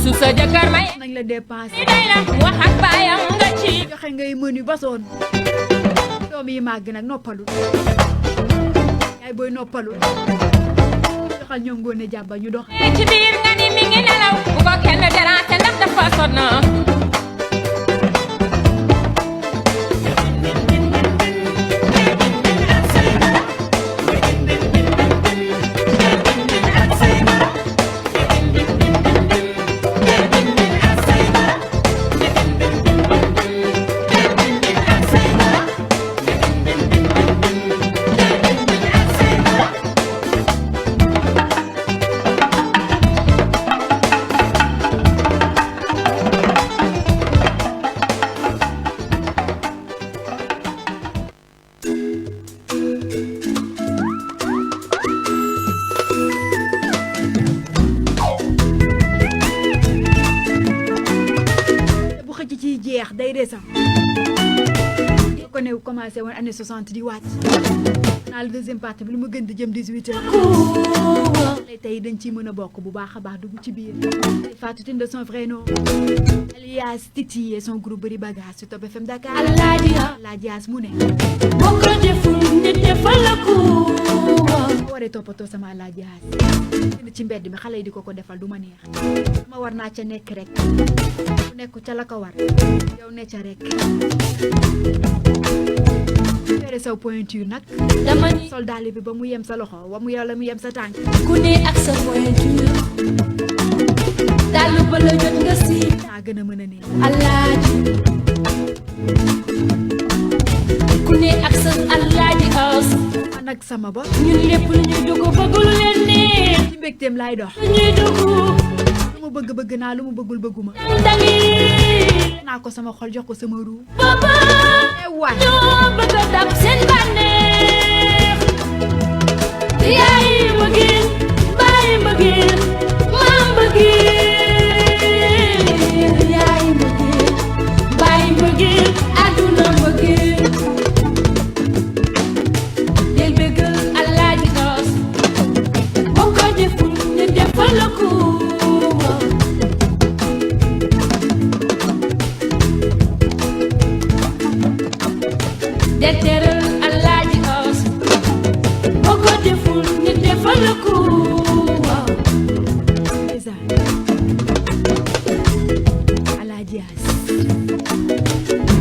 Speaker 10: su sa jëkkër may
Speaker 4: nañ la dépense
Speaker 10: ni day la wax ak baayam nga ci
Speaker 4: joxe ngay menu ba soon doom yi màgg nag noppalu yaay booy noppalu doxal ñoom ngoone jàbba ñu dox
Speaker 10: ci biir nga ni mi ngi nelaw bu ko kenn déranger ndax dafa sonn
Speaker 4: day reesam ko ne commencé woon année 60 di wàcc naa la deuxième partie bi lu mu gën di jëm 18 heures tey dañ ciy mën a bokk bu baax a baax dugg ci biir Fatou Tine de son vrai nom alias Titi et son groupe Bari Bagage sur Top FM Dakar la Dias mu ne
Speaker 10: boo ko deful nit defal la ko
Speaker 4: waree ngay toppatoo sama alaaji haas ci mbedd mi xale yi di ko defal du ma neex ma war naa ca nekk rek ku nekk ca la ko war yow ne ca rek yore saw pointure nag
Speaker 10: dama ni
Speaker 4: sol dàll bi ba mu yem sa loxo wa mu yàlla mu yem sa tànk
Speaker 10: ku ne ak sa pointure dalu ba la jot nga si
Speaker 4: naa gën a mën a neex
Speaker 10: alaaji ku ne ak sa alaaji os
Speaker 4: man ak sama bopp
Speaker 10: ñun lépp lu ñuy dugg bëgg lu leen neex
Speaker 4: ci mbégteem laay dox
Speaker 10: lu ñuy dugg
Speaker 4: lu mu bëgg bëgg naa lu mu bëggul bëgguma
Speaker 10: dangi
Speaker 4: naa ko sama xol jox ko sama ruu
Speaker 10: baba
Speaker 4: waay
Speaker 10: ñoo bëgg a dab seen bànneex yaay mbëggeel baay mbëggeel maa mbëggeel yaay mbëggeel baay mbëggeel àdduna mbëggeel del bëggal alaaji os boo ko deful ñu defal la ko del teral alaaji os boo ko deful ñu defal la ko
Speaker 4: alaaji haas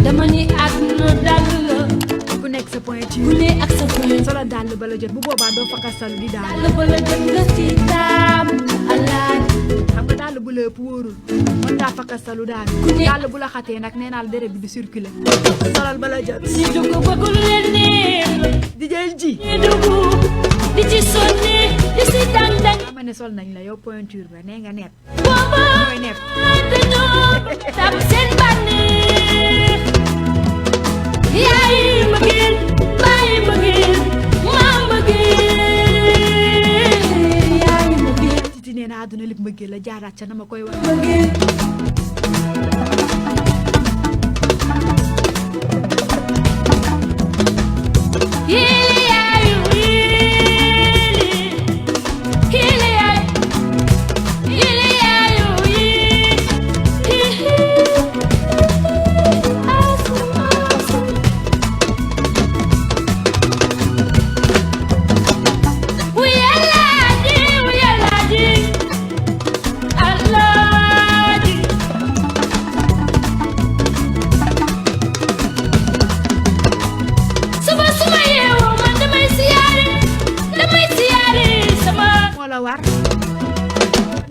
Speaker 10: dama ni àdduna dàll la
Speaker 4: ku nekk sa pointure
Speaker 10: ku ne ak sa point
Speaker 4: solo dàll ba la jot bu boobaa doo fakasal di daal
Speaker 10: dàll ba la jot nga ci taam alaaji
Speaker 4: xam nga dàll bu la ëpp wóorul mën ngaa fakasalu daal dàll bu la xatee nag nee naa la deret bi du circuler solal ba la jot
Speaker 10: ñi dugg bëgg lu leen neex
Speaker 4: di jël ji
Speaker 10: ñi dugg di ci sonni di si dang-dang
Speaker 4: ma ne sol nañ la yow pointure ba nee nga nepp
Speaker 10: booba
Speaker 4: mooy nepp
Speaker 10: dañoo dab seen bànneex yaay mbëggeel baay mbëggeel maa mbëggeel yaay mbëggeel
Speaker 4: ci nee na àdduna lépp mbëggeel la jaaraat ca na ma koy wax
Speaker 10: mbëggeel yéeli yaayu yéeli yaayu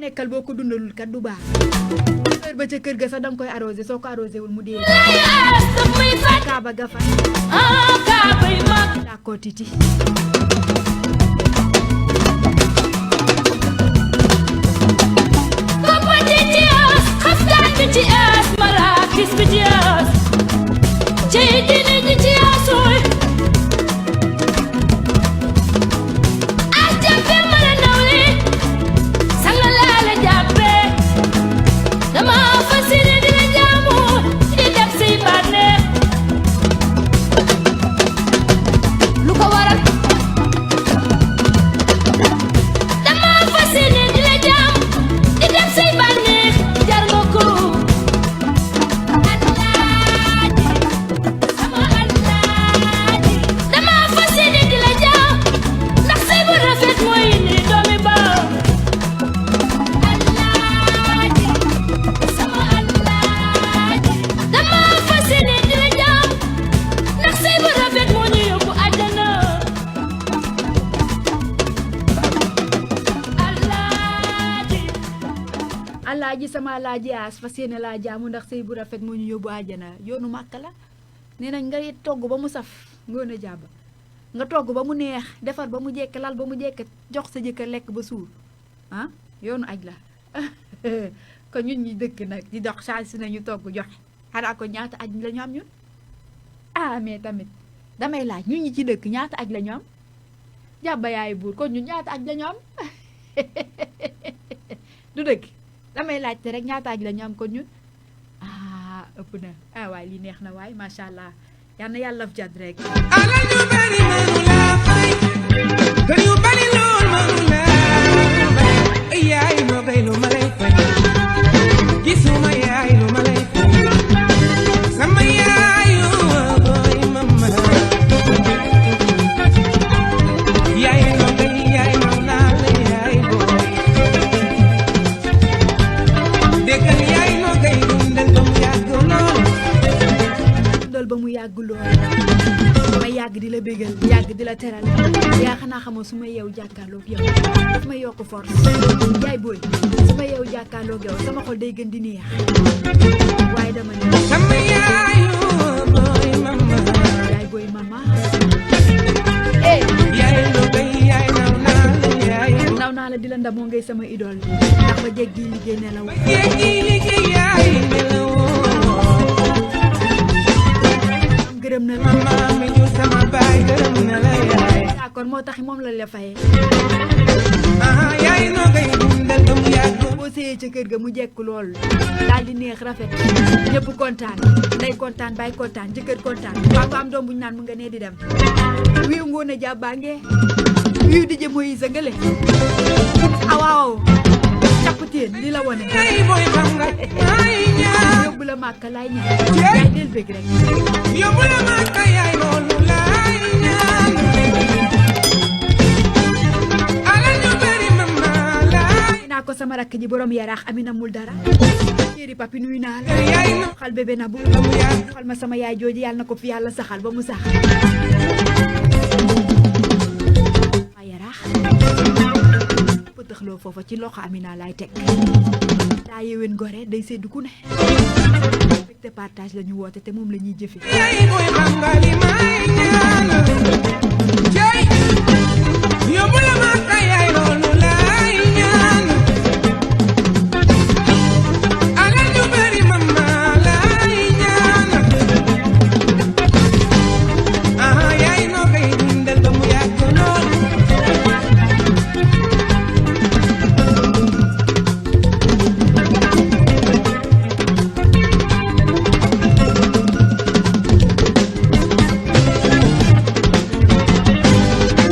Speaker 4: nekkal boo ko dundalul kat du baax heure ba ca kër ga sax danga koy arrosé soo ko arrosé wul mu dee kaaba ga fa
Speaker 10: kaaba yi mag
Speaker 4: daa ko titi
Speaker 10: koppa di ci as xaftaan bi ci as marakis bi ci as cey dine ji ci asooy as jàppe mala nawle sanga laa la jàppe dama fasine di la jaamu di def say bànneex lu ko waral dama fasine di la jaam di def say bànneex jar nga ko alaaji sama alaaji dama fasine di la jaam ndax say bu rafet mooy ni doomi baaw alaaji sama alaaji dama fasine di la jaam ndax say bu rafet moo ñu yóbbu àjjana alaaji
Speaker 4: alaaji sama alaaji as fas yéene laa jaamu ndax sëy bu rafet moo ñu yóbbu àjjana yoonu màkk la nee nañ nga togg ba mu saf ngoon a jàbb nga togg ba mu neex defar ba mu jekk lal ba mu jekk jox sa jëkkër lekk ba suur ah yoonu aj la kon ñun ñi dëkk nag di dox change si nañu togg joxe xanaa ko ñaata aj la ñu am ñun ah mais tamit damay laaj ñun ñi ci dëkk ñaata aj la ñu am jàbba yaay buur kon ñun ñaata aj la ñu am du dëgg damay laajte rek ñaata aj la ñu am kon ñun ah ëpp na ah waay lii neex na waay macha allah yal na yàlla f jat rek
Speaker 1: alal ju bari mënu laa fay kër yu bari lool mënu laa fay yaay ma bay lu ma lay fay gisuma yaay lu ma lay fay sama yaayu boy mama yaay ma bay yaay
Speaker 4: la teral yaa xanaa xamoo su ma yeewu jàkkaarloog yow daf may yokk force yaay booy su ma yeewu jàkkaarloog yow sama xol day gën di neex waaye dama ne
Speaker 1: sama yaayu boy mama
Speaker 4: yaay booy mama
Speaker 1: yaay lo bay yaay
Speaker 4: naw naa la di la ndamoo ngay sama idole ndax ba jéggi liggéey nelaw
Speaker 1: yaay nelaw
Speaker 4: gërëm na la
Speaker 1: mama mi ñu sama baay gërëm na la yaay
Speaker 4: d'accord moo tax moom la la fayee
Speaker 1: yaay no ngay dundal ba mu yàgg
Speaker 4: boo séyee ca kër ga mu jekk lool daal di neex rafet ñëpp kontaan ndey kontaan baay kontaan jëkkër kontaan papa am doom bu ñu naan mu nga nee di dem wiiw ngoon a jàbbaange wiiw di jë mooy sa ngële awaaw capp teen li la wone
Speaker 1: yaay boy xam nga ay ñaan
Speaker 4: yóbbu la màkka laay ñaan yaay del bëgg rek
Speaker 1: yóbbu la màkka yaay loolu laay ñaan ala ñu bari mama laay
Speaker 4: naa ko sama rakk ji borom yaraax amina mul dara chéri papi nuyu naa la
Speaker 1: yaay no
Speaker 4: xal bébé na bu xal ma sama yaay jooju yàlla na ko fi yàlla saxal ba mu sax waa yaraax pëtëxloo foofa ci loxo amina laay teg daa yéwén gore day seddu ku ne te partage la ñu woote te moom la ñuy jëfe
Speaker 1: yaay boy xam nga li may ñaan jey yóbbu la màkka yaay loolu laay ñaan ala ñu bari mama laay ñaan yaay no kay dundal ba mu yàgg lool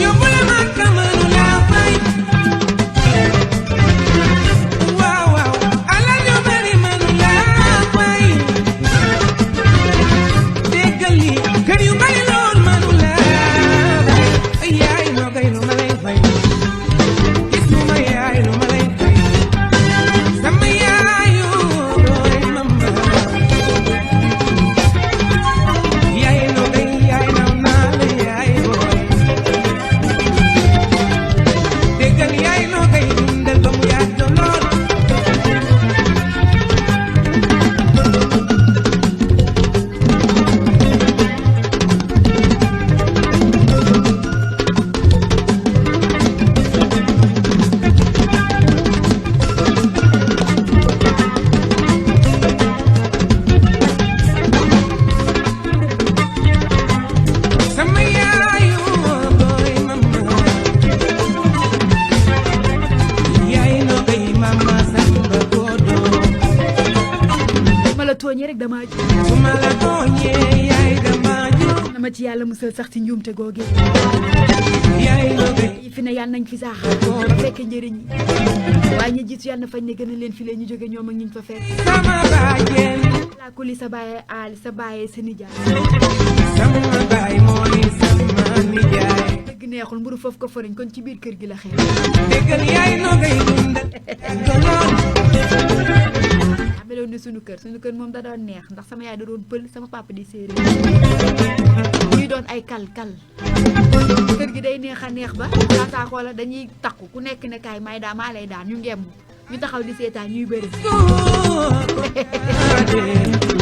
Speaker 1: yóbbu la màkka mënu laa fay waaw waaw ala ñu bari mënu laa fay déggal li kër yu bari lool mënu laa fay yaay no kay lu ma lay fay gis lu ma yaay lu ma lay fay sama yaayu boy mama yaay no kay yaay naw naa la yaay boy déggal yaay no kay dundal ba mu yàgg lool sama yaayu boy mama yaay no kay mama samba kodo
Speaker 4: ma la tooñee rek dama ji
Speaker 1: su ma la tooñee yaay dama ju
Speaker 4: na ma ci yàlla musal sax ci njuumte googe
Speaker 1: yaay no kay
Speaker 4: yi fi ne yàlla nañ fi sax ba fekk njëriñ yi waaye ñi jiitu yàlla na fañ ne gën a leen fi lee ñu jóge ñoom ak ñu fa fekk
Speaker 1: sama bàjjen
Speaker 4: laa kuli sa bàyyi aali sa bàyyi sa nijaay
Speaker 1: sama baay mooy sama nijaay
Speaker 4: dëgg neexul mburu foofu ko foriñ kon ci biir kër gi la xew
Speaker 1: déggal yaay no kay dundal lool
Speaker 4: ameloon ne sunu kër moom da doon neex ndax sama yaay da doon pël sama papa di séeréer ñuy doon ay kal kër gi day neex a neex ba laataa xoola dañuy takku ku nekk ne kaay may daa maa lay daan ñu ngemb ñu taxaw di seetaan ñuy bëri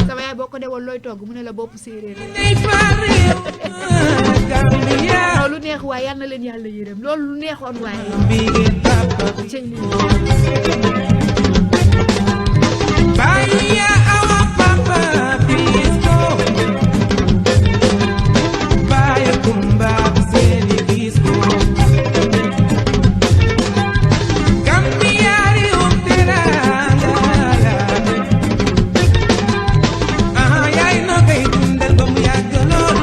Speaker 4: sama yaay boo ko dewoon looy togg mu ne la bopp séeréer loolu neex waaye yal na leen yàlla yërëm loolu lu neexoon waaye cëy li
Speaker 1: Bahia awa papa Pisco Bahia kumba seni disco Cambiari unteranga yaay no kay dundal ba mu yàgg lool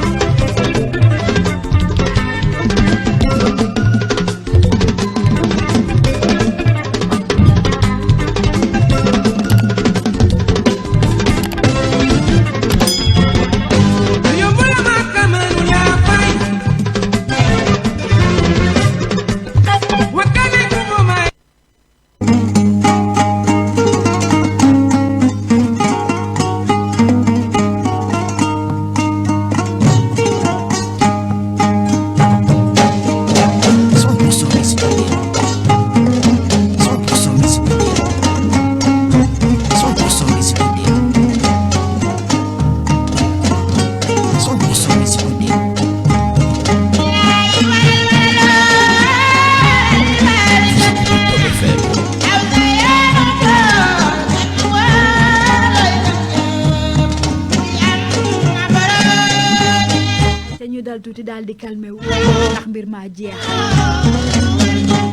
Speaker 4: daal di calmé wu ndax mbir maa jeex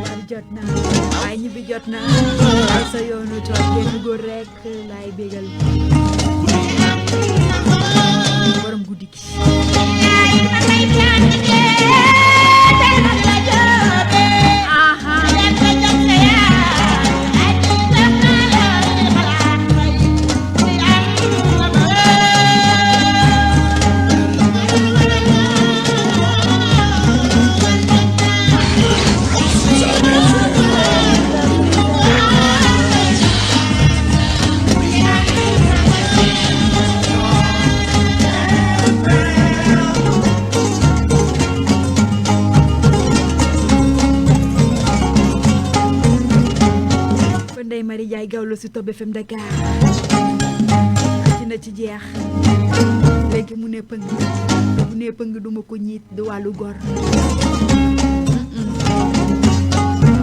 Speaker 4: war jot na waaye ñibbi jot na ay sa yoonu toog benn góor rek laay bégal borom guddi gi Ndeye Marie Ndiaye Gawlo si Top FM Dakar dina ci jeex léegi mu ne pëng duma ko ñiit du wàllu gor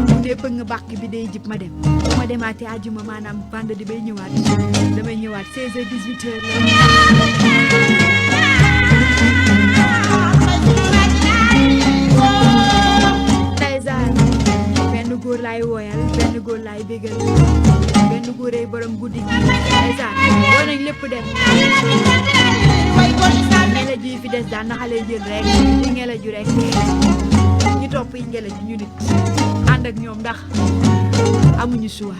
Speaker 4: mu ne pëng bàq bi day jib ma dem ma demaatee àjjuma maanaam vendredi bay ñëwaat damay ñëwaat 16h 18h benn góor laay woyal benn góor laay bégal benn góoree borom guddi gi ndeysaan boo nañ lépp dem ngela ji fi des daan na xale jël rek di ngela ju rek ñu topp yi ngela ji ñu nit ànd ak ñoom ndax amuñu choix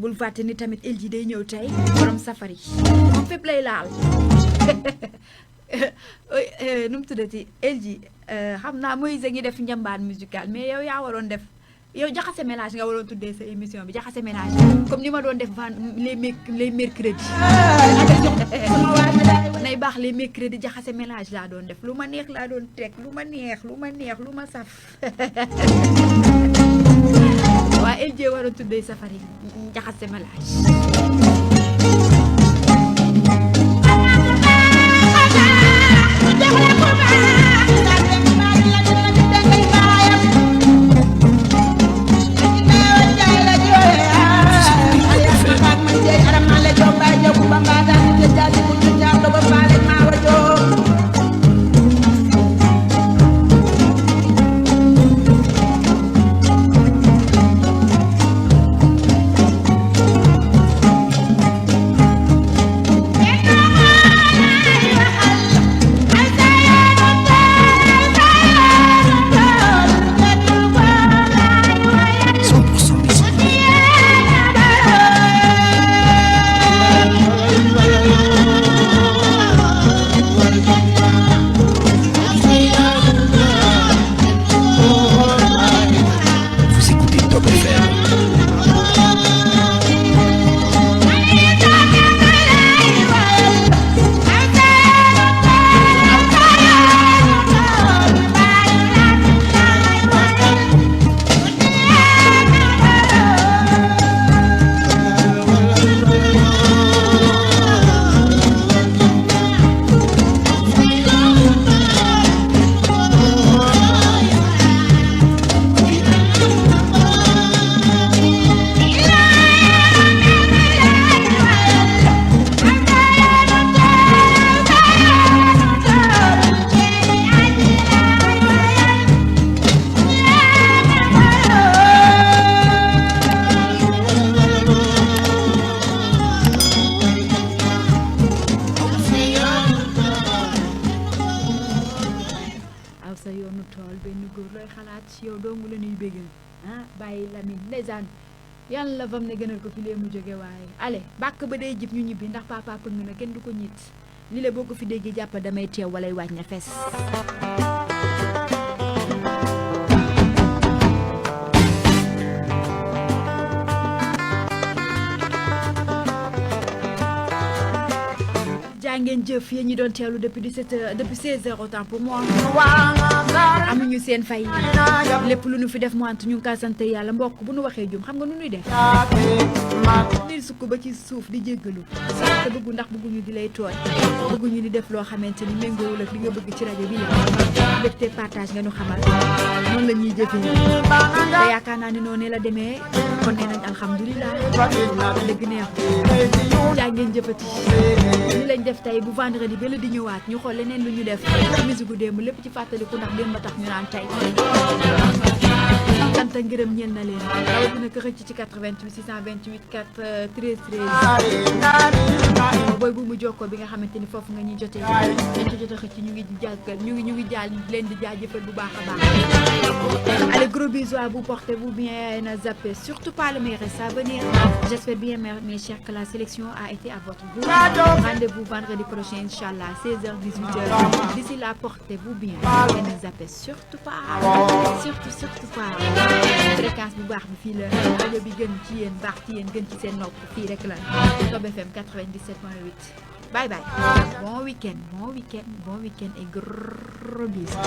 Speaker 4: bul fàtte ni tamit El ji day ñëw tey borom safari moom fépp lay laal nu mu tuddati El ji xam naa Moïse ngi def njambaan musical mais yow yaa waroon def yow jaxase mélange nga waroon tuddee sa émission bi jaxase mélange comme ni ma doon def les mercredis nay baax les mercredis jaxase mélange laa doon def lu ma neex laa doon teg lu ma neex lu ma saf waa El ji waroon tuddee safari jaxase mélange yàlla fam ne gënal ko fi lee mu jóge waaye allez bàkk ba day jib ñu ñibbi ndax papa pëng na kenn du ko ñit li la boo ko fi déggee jàpp damay teew walay waaj na fees jaa ngeen jëf yéen ñi doon teewlu depuis 17h depuis 16h autant pour moi amuñu seen fay lépp lu nu fi def mu ant ñu ngi kaa sant yàlla mbokk bu nu waxee jum xam nga nu nuy def nil sukk ba ci suuf di jéggalu te bëggu ndax bëgguñu di lay tooñ bëgguñu di def loo xamante ni méngoowul ak li nga bëgg ci rajo bi la mbégte partage nga nu xamal noonu la ñuy jëfee te yaakaar naa ni noonu la demee kon nee nañ alhamdulilah dëgg neex jaa ngeen jëfati ñu lañ def tey bu vendredi ba la di ñëwaat ñu xool leneen lu ñu def musique gu démb lépp ci fàttaliku ndax démb ba tax ñu naan tey sant ngërëm ñeel na leen rawatina ko xëcc ci 88 628 4 13 13 booy bu mu jokkoo bi nga xamante ni foofu nga ñuy jotee dañ ci jot a xëcc ñu ngi jaal leen di jaajëfal bu baax a baax. Allez, gros bisous à vous, portez-vous bien, ne zappez surtout pas le meilleur reste à venir. J'espère bien mes chers que la sélection a été à votre goût. Rendez-vous vendredi prochain Inch'Allah 16h 18h. D'ici là, portez-vous bien et ne zappez surtout pas pas fréquence bu baax bi fii la rajo bi gën ci yéen baax ci yéen gën ci seen nopp fii rek la Top FM 97.8. Bye bye. Bon week-end et gros bisous.